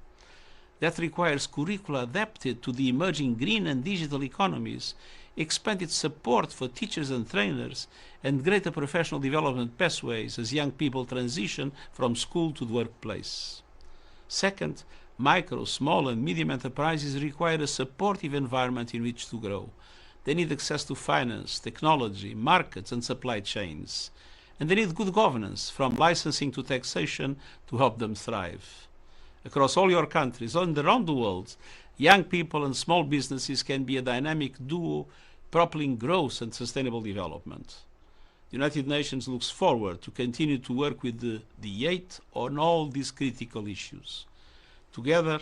That requires curricula adapted to the emerging green and digital economies, expanded support for teachers and trainers, and greater professional development pathways as young people transition from school to the workplace. Second, micro, small, and medium enterprises require a supportive environment in which to grow. They need access to finance, technology, markets, and supply chains. And they need good governance, from licensing to taxation, to help them thrive. Across all your countries and around the world, young people and small businesses can be a dynamic duo propelling growth and sustainable development. The United Nations looks forward to continue to work with the D-8 on all these critical issues. Together,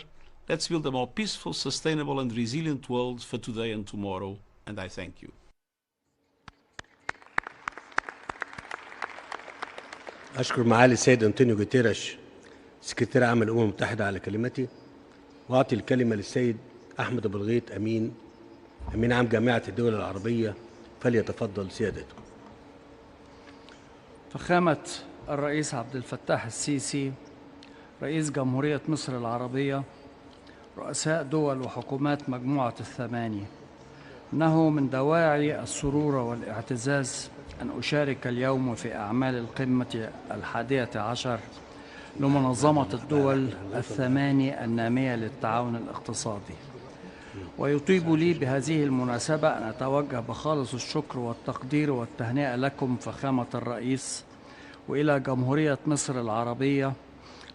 let's build a more peaceful, sustainable, and resilient world for today and tomorrow. And I thank you. أشكر معالي السيد أنطونيو جوتيريش سكرتير عام الأمم المتحدة على كلمتي، وأعطي الكلمة للسيد أحمد أبو الغيط أمين عام جامعة الدول العربية، فليتفضل سيادته. فخامة الرئيس عبد الفتاح السيسي رئيس جمهورية مصر العربية، رؤساء دول وحكومات مجموعة الثمانية، إنه من دواعي السرور والاعتزاز أن أشارك اليوم في أعمال القمة 11 لمنظمة الدول الثمانية النامية للتعاون الاقتصادي. ويطيب لي بهذه المناسبة أن أتوجه بخالص الشكر والتقدير والتهنئة لكم فخامة الرئيس وإلى جمهورية مصر العربية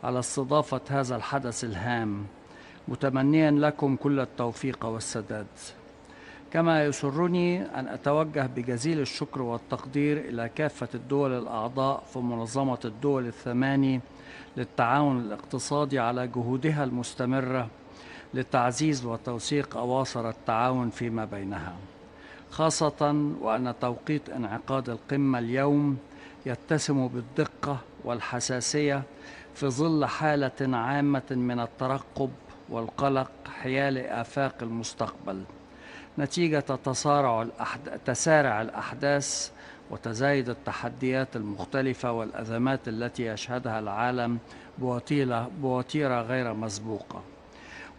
على استضافة هذا الحدث الهام، متمنيا لكم كل التوفيق والسداد. كما يسرني أن أتوجه بجزيل الشكر والتقدير إلى كافة الدول الأعضاء في منظمة الدول الثماني للتعاون الاقتصادي على جهودها المستمرة لتعزيز وتوثيق أواصر التعاون فيما بينها، خاصة وأن توقيت انعقاد القمة اليوم يتسم بالدقة والحساسية في ظل حالة عامة من الترقب والقلق حيال آفاق المستقبل نتيجة تسارع الأحداث وتزايد التحديات المختلفة والأزمات التي يشهدها العالم بوتيرة غير مسبوقة.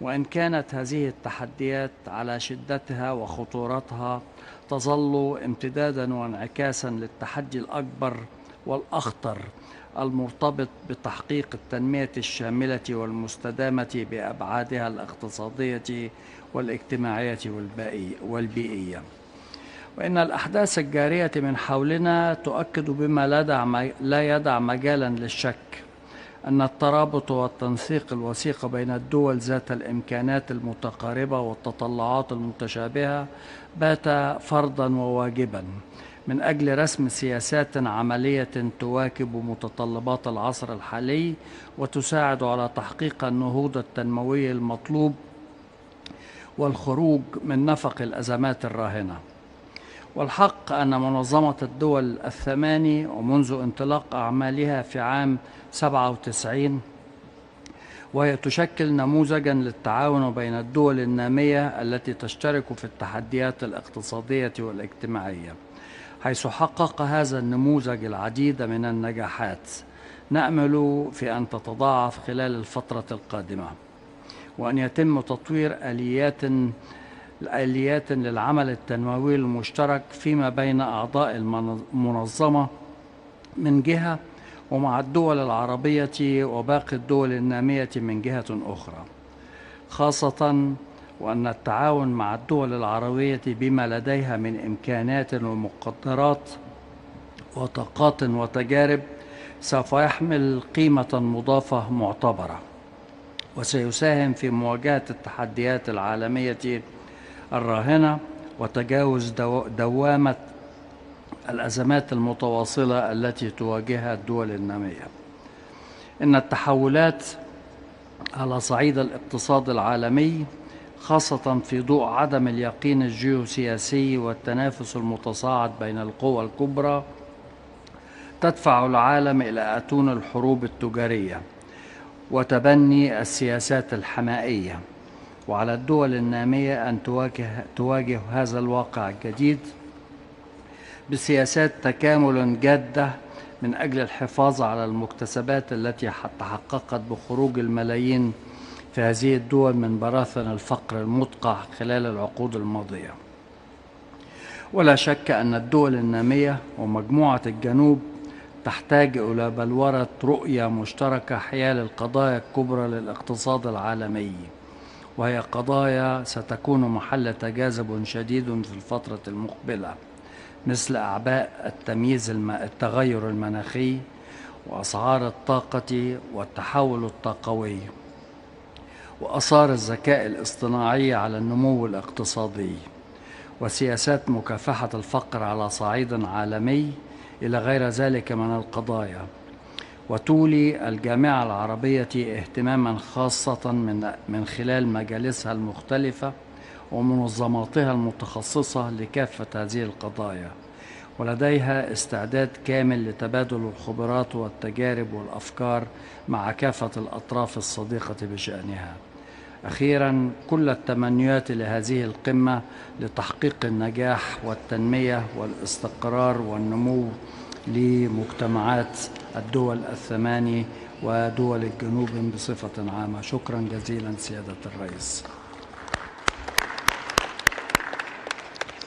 وإن كانت هذه التحديات على شدتها وخطورتها تظل امتدادا وانعكاسا للتحدي الأكبر والأخطر المرتبط بتحقيق التنمية الشاملة والمستدامة بأبعادها الاقتصادية والاجتماعية والبيئية. وإن الأحداث الجارية من حولنا تؤكد بما لا يدع مجالا للشك أن الترابط والتنسيق الوثيق بين الدول ذات الإمكانات المتقاربة والتطلعات المتشابهة بات فرضا وواجبا من أجل رسم سياسات عملية تواكب متطلبات العصر الحالي وتساعد على تحقيق النهوض التنموي المطلوب والخروج من نفق الأزمات الراهنة. والحق أن منظمة الدول الثماني ومنذ انطلاق أعمالها في عام 97 وهي تشكل نموذجا للتعاون بين الدول النامية التي تشترك في التحديات الاقتصادية والاجتماعية، حيث حقق هذا النموذج العديد من النجاحات نأمل في أن تتضاعف خلال الفترة القادمة، وأن يتم تطوير آليات للعمل التنموي المشترك فيما بين أعضاء المنظمة من جهة ومع الدول العربية وباقي الدول النامية من جهة أخرى، خاصة وأن التعاون مع الدول العربية بما لديها من إمكانات ومقدرات وطاقات وتجارب سوف يحمل قيمة مضافة معتبرة، وسيساهم في مواجهة التحديات العالمية الراهنة وتجاوز دوامة الأزمات المتواصلة التي تواجهها الدول النامية. إن التحولات على صعيد الاقتصاد العالمي، خاصة في ضوء عدم اليقين الجيوسياسي والتنافس المتصاعد بين القوى الكبرى، تدفع العالم إلى أتون الحروب التجارية وتبني السياسات الحمائية، وعلى الدول النامية أن تواجه هذا الواقع الجديد بسياسات تكامل جادة من أجل الحفاظ على المكتسبات التي تحققت بخروج الملايين في هذه الدول من براثن الفقر المدقع خلال العقود الماضية. ولا شك أن الدول النامية ومجموعة الجنوب تحتاج إلى بلورة رؤية مشتركة حيال القضايا الكبرى للاقتصاد العالمي، وهي قضايا ستكون محل تجاذب شديد في الفترة المقبلة، مثل أعباء التغير المناخي وأسعار الطاقة والتحول الطاقوي وآثار الذكاء الاصطناعي على النمو الاقتصادي وسياسات مكافحة الفقر على صعيد عالمي إلى غير ذلك من القضايا. وتولي الجامعة العربية اهتماما خاصة من خلال مجالسها المختلفة ومنظماتها المتخصصة لكافة هذه القضايا، ولديها استعداد كامل لتبادل الخبرات والتجارب والأفكار مع كافة الأطراف الصديقة بشأنها. أخيرا، كل التمنيات لهذه القمة لتحقيق النجاح والتنمية والاستقرار والنمو لمجتمعات الدول الثماني ودول الجنوب بصفة عامة. شكرا جزيلا سيادة الرئيس.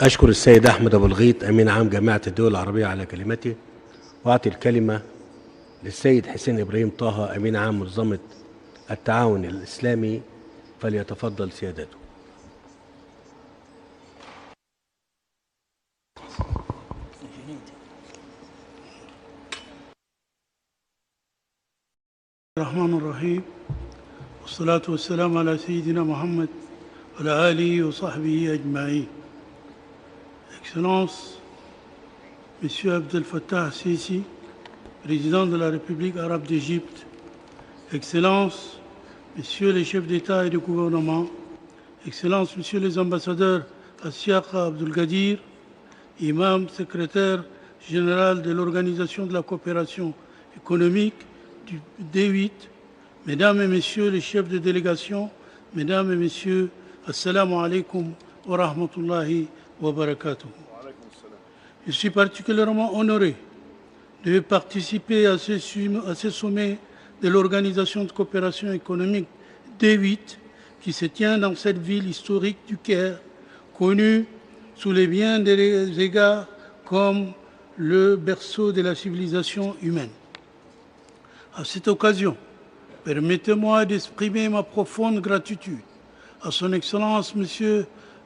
أشكر السيد أحمد أبو الغيط أمين عام جامعة الدول العربية على كلمته، وأعطي الكلمة للسيد حسين إبراهيم طه أمين عام منظمة التعاون الإسلامي، فليتفضل سيادته. الرحمن الرحيم، والصلاة والسلام على سيدنا محمد وعلى آله وصحبه أجمعين. Excellences, Monsieur Abdel Fattah Sisi, président de la République arabe d'Égypte, Excellences, Messieurs les chefs d'État et de gouvernement, Excellences, Messieurs les ambassadeurs Asiaka Abdul Gadir, Imam, secrétaire général de l'Organisation de la coopération économique du D-8, Mesdames et Messieurs les chefs de délégation, Mesdames et Messieurs, Assalamu alaikum wa rahmatullahi wa barakatuh. Je suis particulièrement honoré de participer à ce sommet de l'Organisation de coopération économique D-8 qui se tient dans cette ville historique du Caire, connue sous les bien des égards comme le berceau de la civilisation humaine. À cette occasion, permettez-moi d'exprimer ma profonde gratitude à son Excellence M.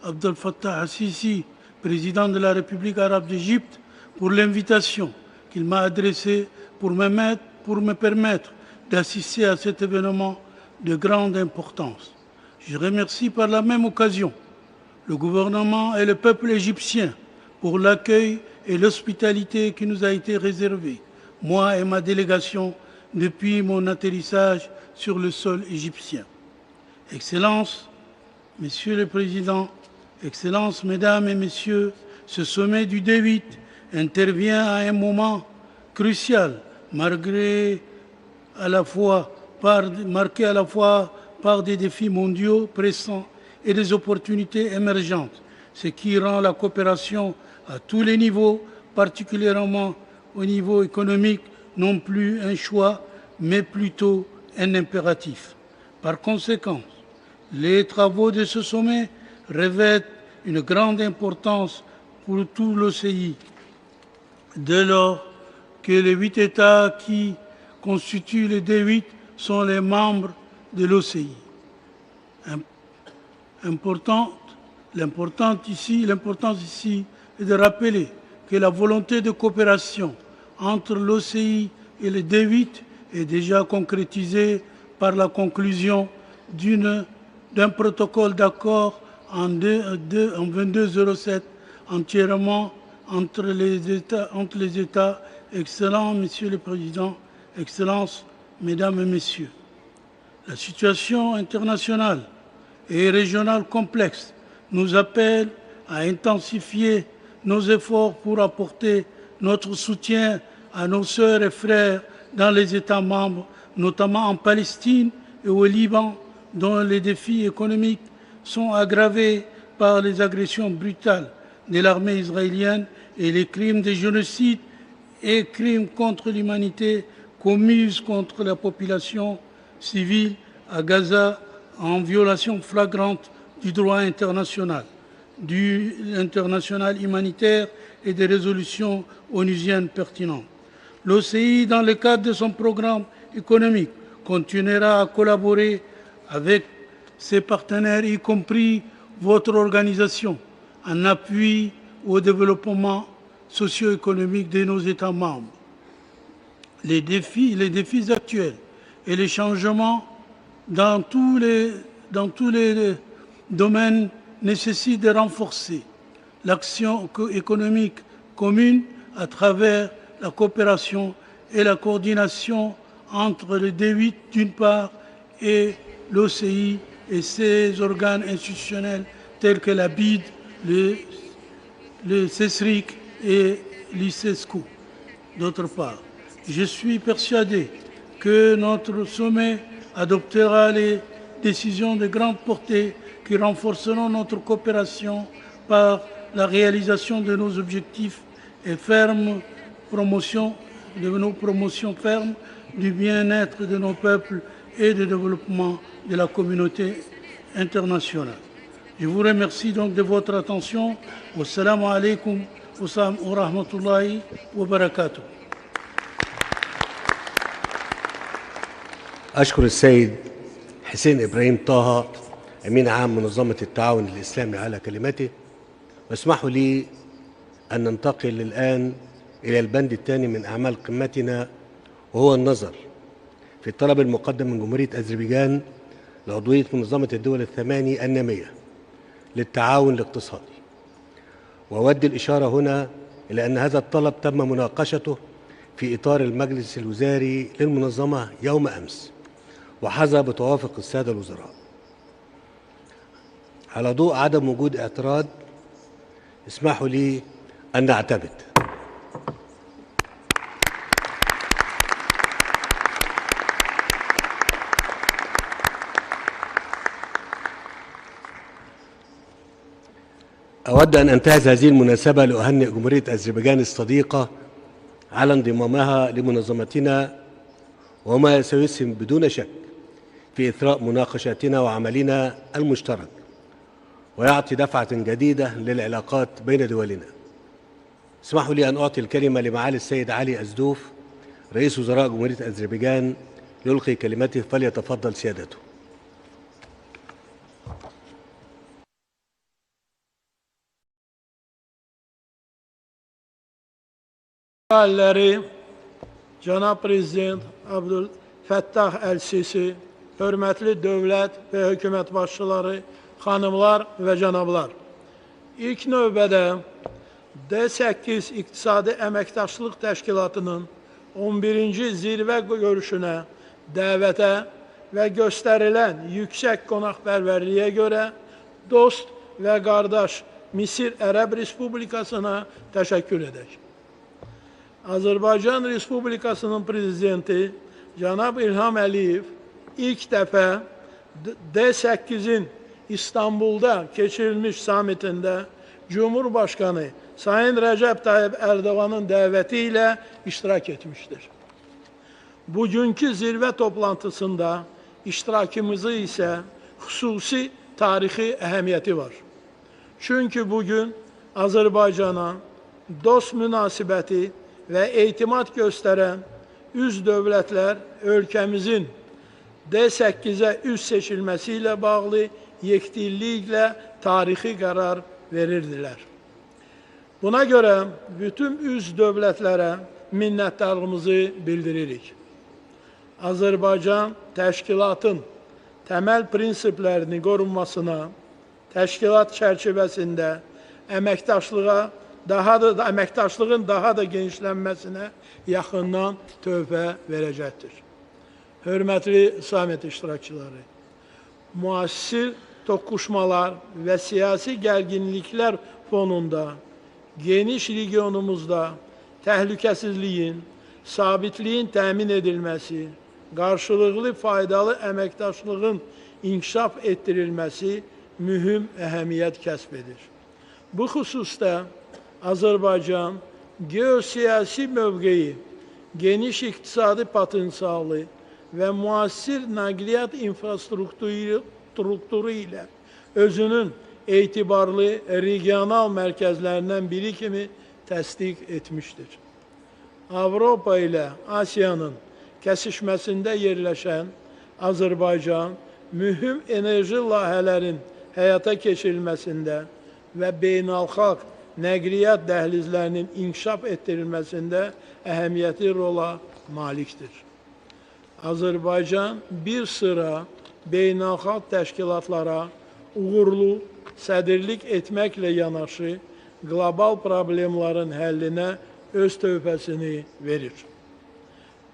Abdel Fattah Sisi, président de la République arabe d'Égypte, pour l'invitation qu'il m'a adressée pour me permettre d'assister à cet événement de grande importance. Je remercie par la même occasion le gouvernement et le peuple égyptien pour l'accueil et l'hospitalité qui nous a été réservée, moi et ma délégation, depuis mon atterrissage sur le sol égyptien. Excellences, Monsieur le Président, Excellences, Mesdames et Messieurs, ce sommet du D8 intervient à un moment crucial, marqué à la fois par des défis mondiaux pressants et des opportunités émergentes, ce qui rend la coopération à tous les niveaux, particulièrement au niveau économique, non plus un choix, mais plutôt un impératif. Par conséquent, les travaux de ce sommet revêtent une grande importance pour tout l'OCI, dès lors que les 8 États qui constituent le D8 sont les membres de l'OCI. L'importance ici est de rappeler que la volonté de coopération entre l'OCI et le D-8 est déjà concrétisé par la conclusion d'un protocole d'accord en 2207 entièrement entre les États. Excellent Monsieur le Président, Excellences, Mesdames et Messieurs, la situation internationale et régionale complexe nous appelle à intensifier nos efforts pour apporter notre soutien à nos sœurs et frères dans les États membres, notamment en Palestine et au Liban, dont les défis économiques sont aggravés par les agressions brutales de l'armée israélienne et les crimes de génocide et crimes contre l'humanité commis contre la population civile à Gaza en violation flagrante du droit international, humanitaire et des résolutions onusiennes pertinentes. L'OCI, dans le cadre de son programme économique, continuera à collaborer avec ses partenaires, y compris votre organisation, en appui au développement socio-économique de nos États membres. Les défis actuels et les changements dans tous les domaines nécessitent de renforcer l'action économique commune à travers la coopération et la coordination entre le D8 d'une part et l'OCI et ses organes institutionnels tels que la BID, le CESRIC et l'ICESCO d'autre part. Je suis persuadé que notre sommet adoptera les décisions de grande portée qui renforceront notre coopération par la réalisation de nos objectifs et promotions fermes du bien-être de nos peuples et du développement de la communauté internationale. Je vous remercie donc de votre attention. Wassalamu alaikum wa rahmatullahi wa barakatuh. أشكر السيد حسين إبراهيم طه أمين عام منظمة التعاون الإسلامي على كلمته، واسمحوا لي أن ننتقل الآن إلى البند الثاني من أعمال قمتنا، وهو النظر في الطلب المقدم من جمهورية أذربيجان لعضوية منظمة الدول الثماني النامية للتعاون الاقتصادي. وأود الإشارة هنا إلى أن هذا الطلب تم مناقشته في إطار المجلس الوزاري للمنظمة يوم أمس، وحظى بتوافق السادة الوزراء. على ضوء عدم وجود اعتراض اسمحوا لي أن نعتمد. أود أن أنتهز هذه المناسبة لأهنئ جمهورية أذربيجان الصديقة على انضمامها لمنظمتنا، وما سيسهم بدون شك في إثراء مناقشاتنا وعملنا المشترك، ويعطي دفعة جديدة للعلاقات بين دولنا. اسمحوا لي أن أعطي الكلمة لمعالي السيد علي أزدوف رئيس وزراء جمهورية أذربيجان يلقي كلمته، فليتفضل سيادته. Cənab Prezident Abdülfəttah Əl-Sisi, hörmətli dövlət və hökumət başçıları, xanımlar və cənablar. İlk növbədə D-8 İqtisadi Əməkdaşlıq Təşkilatının 11-ci zirvə görüşünə, dəvətə və göstərilən yüksək qonaqpərvərliyə görə dost və qardaş Misir Ərəb Respublikasına təşəkkür edək. Azərbaycan Respublikasının Prezidenti Cənab İlham Əliyev ilk dəfə D-8'in İstanbul'da keçirilmiş samitində Cumhurbaşkanı Sayın Recep Tayyip Erdoğan'ın dəvətiyle iştirak etmiştir. Bugünkü zirvə toplantısında iştirakımızı ise xüsusi tarixi əhəmiyyəti var. Çünkü bugün Azərbaycana dost münasibəti ve etimad gösteren üz dövlətlər ölkəmizin D-8'e üst seçilmesiyle bağlı yekdilliklə tarixi karar verirdilər. Buna göre bütün üz dövlətlərə minnətdarlığımızı bildiririk. Azərbaycan təşkilatın təməl prinsiplərini qorunmasına, təşkilat çərçivəsində əməkdaşlığın daha da genişlənməsinə yaxından töhfə verəcəkdir. Hörmətli samit iştirakçıları, müasir toqquşmalar və siyasi gərginliklər fonunda geniş regionumuzda təhlükəsizliyin, sabitliyin təmin edilməsi, qarşılıqlı faydalı əməkdaşlığın inkişaf etdirilməsi mühüm əhəmiyyət kəsb edir. Bu xüsusda Azərbaycan geosiyasi mövqeyi, geniş iqtisadi potensialı və müasir nəqliyyat infrastrukturu ilə özünün etibarlı regional mərkəzlərindən biri kimi təsdiq etmişdir. Avropa ilə Asiyanın kəsişməsində yerləşən Azərbaycan mühüm enerji layihələrin həyata keçirilməsində və beynəlxalq nəqliyyat dəhlizlərinin inkişaf etdirilməsində əhəmiyyətli rola malikdir. Azərbaycan bir sıra beynəlxalq təşkilatlara uğurlu sədrlik etməklə yanaşı qlobal problemlərin həllinə öz töhfəsini verir.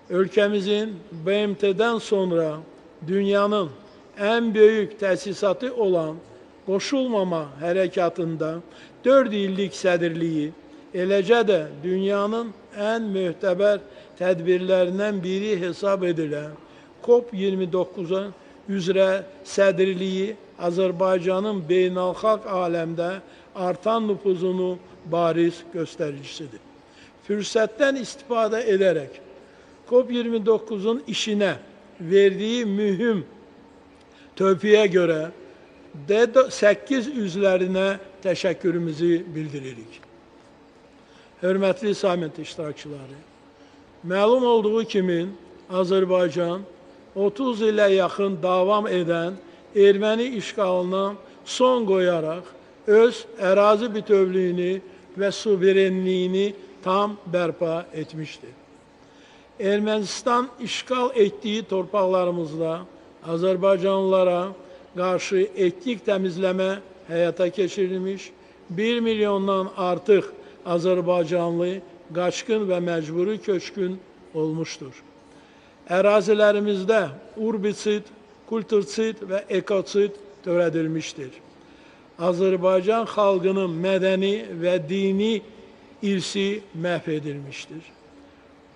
Ölkəmizin BMT-dən sonra dünyanın ən böyük təsisatı olan qoşulmama hərəkatında 4 illik sədrliyi, eləcə də dünyanın ən möhtəbər tədbirlərindən biri hesab edilən COP29-a üzrə sədrliyi Azərbaycanın beynəlxalq aləmdə artan nüfuzunu bariz göstəricisidir. Fürsətdən istifadə edərək COP29-un işinə verdiyi mühüm töhfəyə görə D-8 üzvlərinə təşəkkürümüzü bildiririk. Hörmətli samit iştirakçıları, məlum olduğu kimi Azərbaycan 30 ilə yaxın davam edən erməni işğalına son qoyaraq öz ərazi bütövlüyünü və suverenliyini tam bərpa etmişdir. Ermənistan işğal etdiyi torpaqlarımızda Azərbaycanlılara qarşı etnik təmizləmə həyata keçirilmiş, 1 milyondan artıq Azərbaycanlı qaçqın və məcburi köçkün olmuşdur. Ərazilərimizdə urbisit, kultursit və ekosit törədilmişdir. Azərbaycan xalqının mədəni və dini irsi məhv edilmişdir.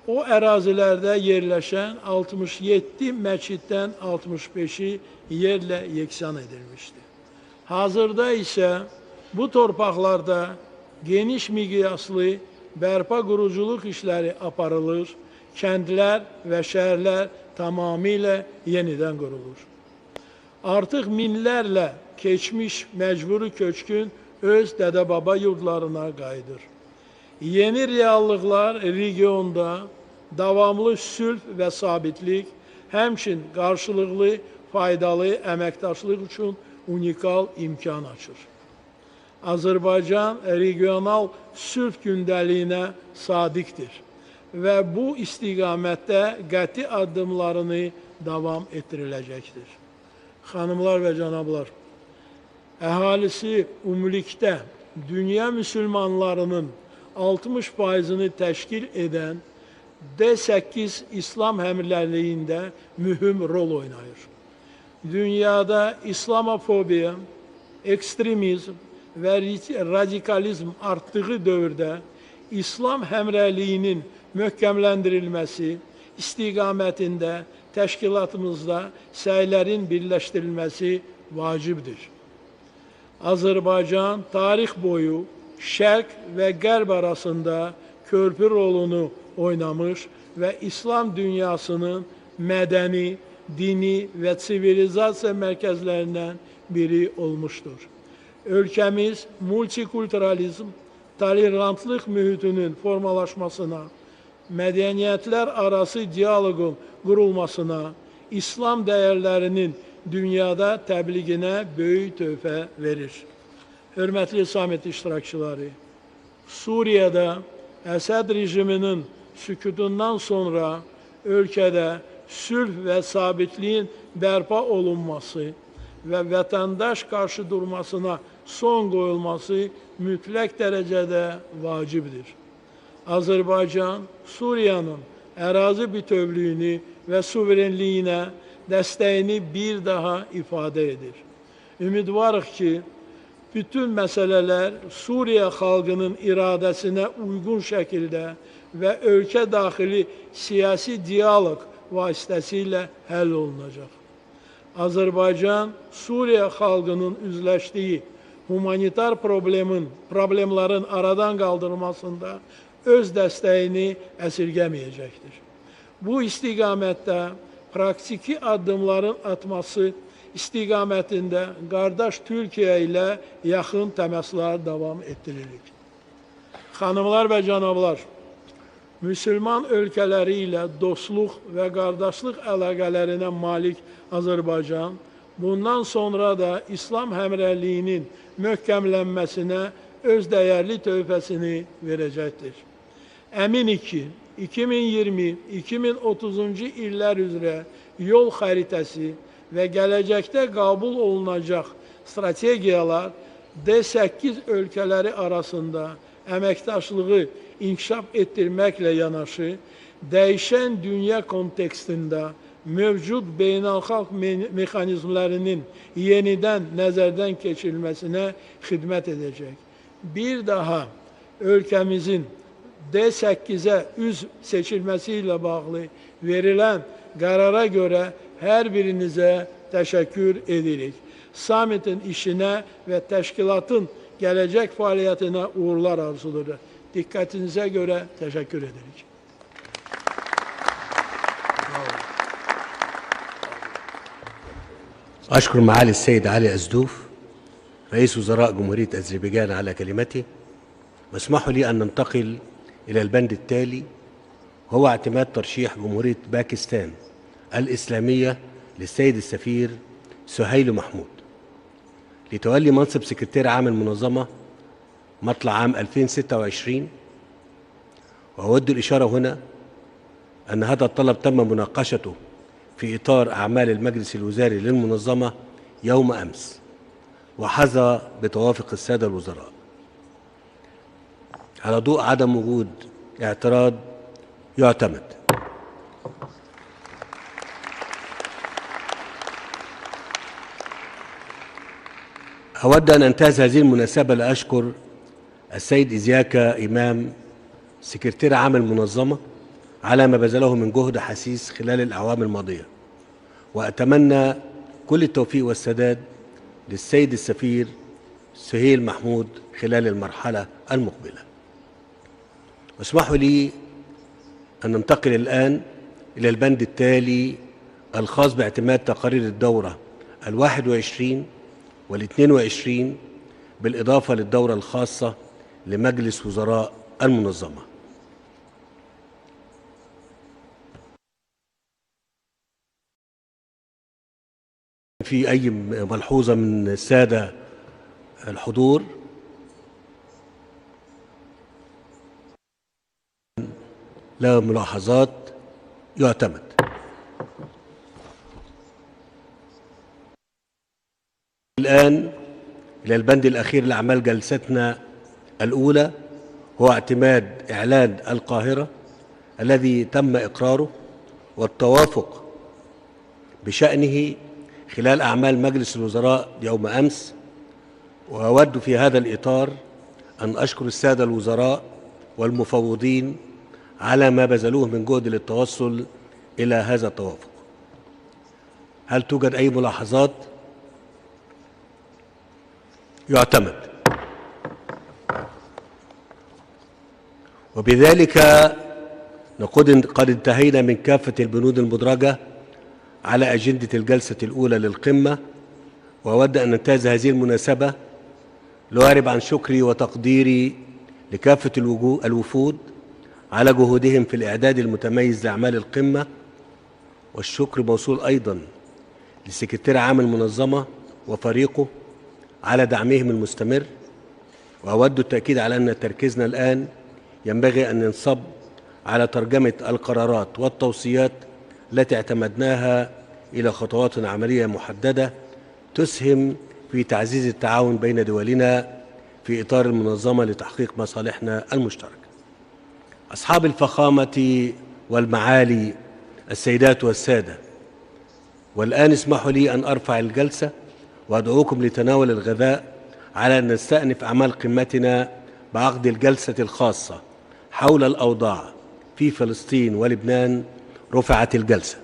O ərazilərdə yerləşən 67 məsciddən 65-i yerlə yeksan edilmişdir. Hazırda isə bu torpaqlarda geniş miqyaslı bərpa quruculuq işləri aparılır, kəndlər və şəhərlər tamamilə yenidən qurulur. Artıq minlərlə keçmiş məcburi köçkün öz dədə-baba yurdlarına qayıdır. Yeni reallıqlar regionda davamlı sülh və sabitlik, həmçin qarşılıqlı faydalı əməkdaşlıq üçün unikal imkan açır. Azərbaycan regional sülh gündəliyinə sadiqdir və bu istiqamətdə qəti addımlarını davam etdiriləcəkdir. Xanımlar və cənablar, əhalisi ümumilikdə dünya müsəlmanlarının 60%-ni təşkil edən D-8 İslam həmrlərliyində mühüm rol oynayır. Dünyada İslamofobiya, ekstremizm və radikalizm artdığı dövrdə İslam həmrəliyinin möhkəmləndirilməsi istiqamətində təşkilatımızda səylərin birləşdirilməsi vacibdir. Azərbaycan tarix boyu Şərq və Qərb arasında körpü rolunu oynamış və İslam dünyasının mədəni, dini və sivilizasiya mərkəzlərindən biri olmuşdur. Ölkəmiz multikulturalizm, tolerantlıq mühitinin formalaşmasına, mədəniyyətlər arası dialoqun qurulmasına, İslam dəyərlərinin dünyada təbliğinə böyük töhfə verir. Hörmətli samit iştirakçıları, Suriyada Əsəd rejiminin sükutundan sonra ülkede sülh ve sabitliğin bərpa olunması ve vətəndaş qarşı durmasına son qoyulması mütləq dərəcədə vacibdir. Azərbaycan, Suriyanın ərazi bütövlüyünü və suverenliyinə dəstəyini bir daha ifadə edir. Ümidvarıq ki, bütün məsələlər Suriya xalqının iradəsinə uyğun şəkildə və ölkə daxili siyasi diyalog vasitəsilə həll olunacaq. Azərbaycan, Suriya xalqının üzləşdiyi humanitar problemlərin aradan qaldırılmasında öz dəstəyini əsirgəməyəcəkdir. Bu istiqamətdə praktiki addımların atması istiqamətində qardaş Türkiyə ilə yaxın təmaslar davam etdiririk. Xanımlar və cənablar, Müslüman ölkələri ilə dostluq və qardaşlıq əlaqələrinə malik Azərbaycan, bundan sonra da İslam həmrəyliyinin möhkəmlənməsinə öz dəyərli töhfəsini verəcəkdir. Əminik ki, 2020-2030-cu illər üzrə yol xəritəsi və gələcəkdə qəbul olunacaq strategiyalar D-8 ölkələri arasında əməkdaşlığı inkişaf etdirməklə yanaşı, dəyişən dünya kontekstində mövcud beynəlxalq mexanizmlərinin yenidən nəzərdən keçirilməsinə xidmət edəcək. Bir daha ölkəmizin D-8-ə üzv seçilməsi ilə bağlı verilən qərara görə hər birinizə təşəkkür edirik. Summitin işinə və təşkilatın gələcək fəaliyyətinə uğurlar arzudur. Dikkatinizə görə təşəkkür edirik. أشكر معالي السيد علي أزدوف رئيس وزراء جمهورية أذربيجان على كلمته، واسمحوا لي أن ننتقل إلى البند التالي، هو اعتماد ترشيح جمهورية باكستان الإسلامية للسيد السفير سهيل محمود لتولي منصب سكرتير عام المنظمة مطلع عام 2026. وأود الإشارة هنا أن هذا الطلب تم مناقشته في إطار أعمال المجلس الوزاري للمنظمة يوم أمس، وحظى بتوافق السادة الوزراء. على ضوء عدم وجود اعتراض يعتمد. أود أن أنتهز هذه المناسبة لأشكر السيد إزياكا إمام سكرتير عام المنظمة على ما بذله من جهد حثيث خلال الأعوام الماضية، وأتمنى كل التوفيق والسداد للسيد السفير سهيل محمود خلال المرحلة المقبلة. واسمحوا لي أن ننتقل الآن إلى البند التالي الخاص باعتماد تقارير الدورة 21 وال22 بالإضافة للدورة الخاصة لمجلس وزراء المنظمة. في أي ملحوظة من السادة الحضور؟ لا ملاحظات، يعتمد. الآن إلى البند الأخير لأعمال جلستنا الأولى، هو اعتماد إعلان القاهرة الذي تم إقراره والتوافق بشأنه خلال أعمال مجلس الوزراء يوم أمس. وأود في هذا الإطار أن أشكر السادة الوزراء والمفوضين على ما بذلوه من جهد للتوصل إلى هذا التوافق. هل توجد أي ملاحظات؟ يعتمد. وبذلك نقول قد انتهينا من كافة البنود المدرجة على أجندة الجلسة الأولى للقمة. وأود أن ننتهز هذه المناسبة لأعرب عن شكري وتقديري لكافة الوفود على جهودهم في الإعداد المتميز لأعمال القمة، والشكر موصول أيضا لسكرتير عام المنظمة وفريقه على دعمهم المستمر. وأود التأكيد على أن تركيزنا الآن ينبغي أن ينصب على ترجمة القرارات والتوصيات التي اعتمدناها إلى خطوات عملية محددة تسهم في تعزيز التعاون بين دولنا في إطار المنظمة لتحقيق مصالحنا المشتركة. أصحاب الفخامة والمعالي، السيدات والسادة، والآن اسمحوا لي أن أرفع الجلسة وأدعوكم لتناول الغذاء على أن نستأنف أعمال قمتنا بعقد الجلسة الخاصة حول الأوضاع في فلسطين ولبنان. رفعت الجلسة.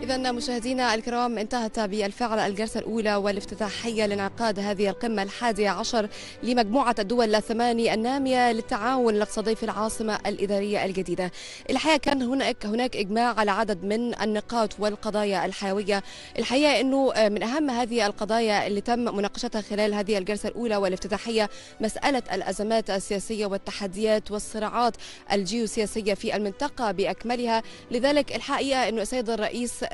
إذن مشاهدينا الكرام، انتهت بالفعل الجلسة الأولى والافتتاحية لانعقاد هذه القمة 11 لمجموعة الدول الثماني النامية للتعاون الاقتصادي في العاصمة الإدارية الجديدة. الحقيقة كان هناك إجماع على عدد من النقاط والقضايا الحيوية. الحقيقة أنه من أهم هذه القضايا اللي تم مناقشتها خلال هذه الجلسة الأولى والافتتاحية مسألة الأزمات السياسية والتحديات والصراعات الجيوسياسية في المنطقة بأكملها. لذلك الحقيقة أنه السيد الرئيس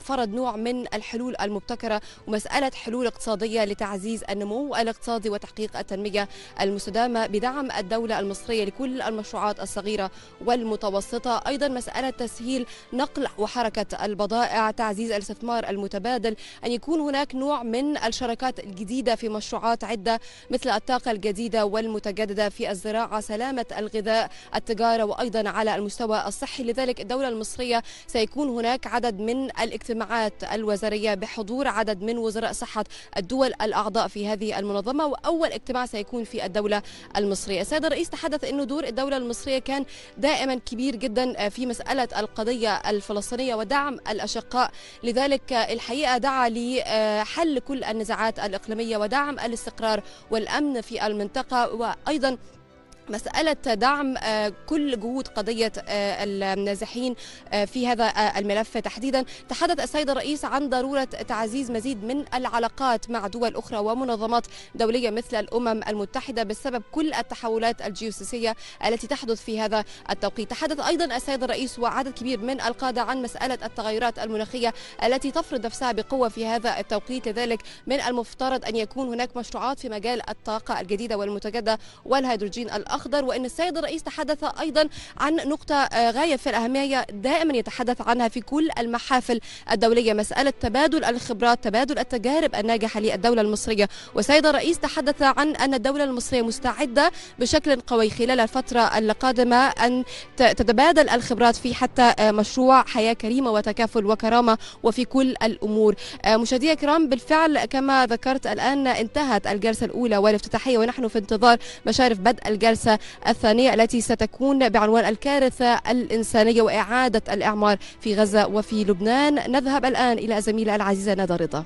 فرض نوع من الحلول المبتكرة ومسألة حلول اقتصادية لتعزيز النمو الاقتصادي وتحقيق التنمية المستدامة بدعم الدولة المصرية لكل المشروعات الصغيرة والمتوسطة. أيضا مسألة تسهيل نقل وحركة البضائع، تعزيز الاستثمار المتبادل، أن يكون هناك نوع من الشراكات الجديدة في مشروعات عدة مثل الطاقة الجديدة والمتجددة في الزراعة، سلامة الغذاء، التجارة، وأيضا على المستوى الصحي. لذلك الدولة المصرية سيكون هناك عدد من الاجتماعات الوزارية بحضور عدد من وزراء صحة الدول الأعضاء في هذه المنظمة، وأول اجتماع سيكون في الدولة المصرية. السيد الرئيس تحدث أنه دور الدولة المصرية كان دائما كبير جدا في مسألة القضية الفلسطينية ودعم الأشقاء. لذلك الحقيقة دعا لحل كل النزاعات الإقليمية ودعم الاستقرار والأمن في المنطقة، وأيضا مسألة دعم كل جهود قضية النازحين في هذا الملف تحديدا. تحدث السيد الرئيس عن ضرورة تعزيز مزيد من العلاقات مع دول أخرى ومنظمات دولية مثل الأمم المتحدة بسبب كل التحولات الجيوسياسية التي تحدث في هذا التوقيت. تحدث أيضا السيد الرئيس وعدد كبير من القادة عن مسألة التغيرات المناخية التي تفرض نفسها بقوة في هذا التوقيت. لذلك من المفترض أن يكون هناك مشروعات في مجال الطاقة الجديدة والمتجددة والهيدروجين الأخضر. وأن السيد الرئيس تحدث أيضا عن نقطة غاية في الأهمية دائما يتحدث عنها في كل المحافل الدولية، مسألة تبادل الخبرات، تبادل التجارب الناجحة للدولة المصرية. والسيد الرئيس تحدث عن أن الدولة المصرية مستعدة بشكل قوي خلال الفترة القادمة أن تتبادل الخبرات في حتى مشروع حياة كريمة وتكافل وكرامة وفي كل الأمور. مشاهدينا الكرام، بالفعل كما ذكرت الآن انتهت الجلسة الأولى والافتتاحية ونحن في انتظار مشارف بدء الجلسة الثانية التي ستكون بعنوان الكارثة الإنسانية وإعادة الإعمار في غزة وفي لبنان. نذهب الآن إلى زميلة العزيزة ندى رضا.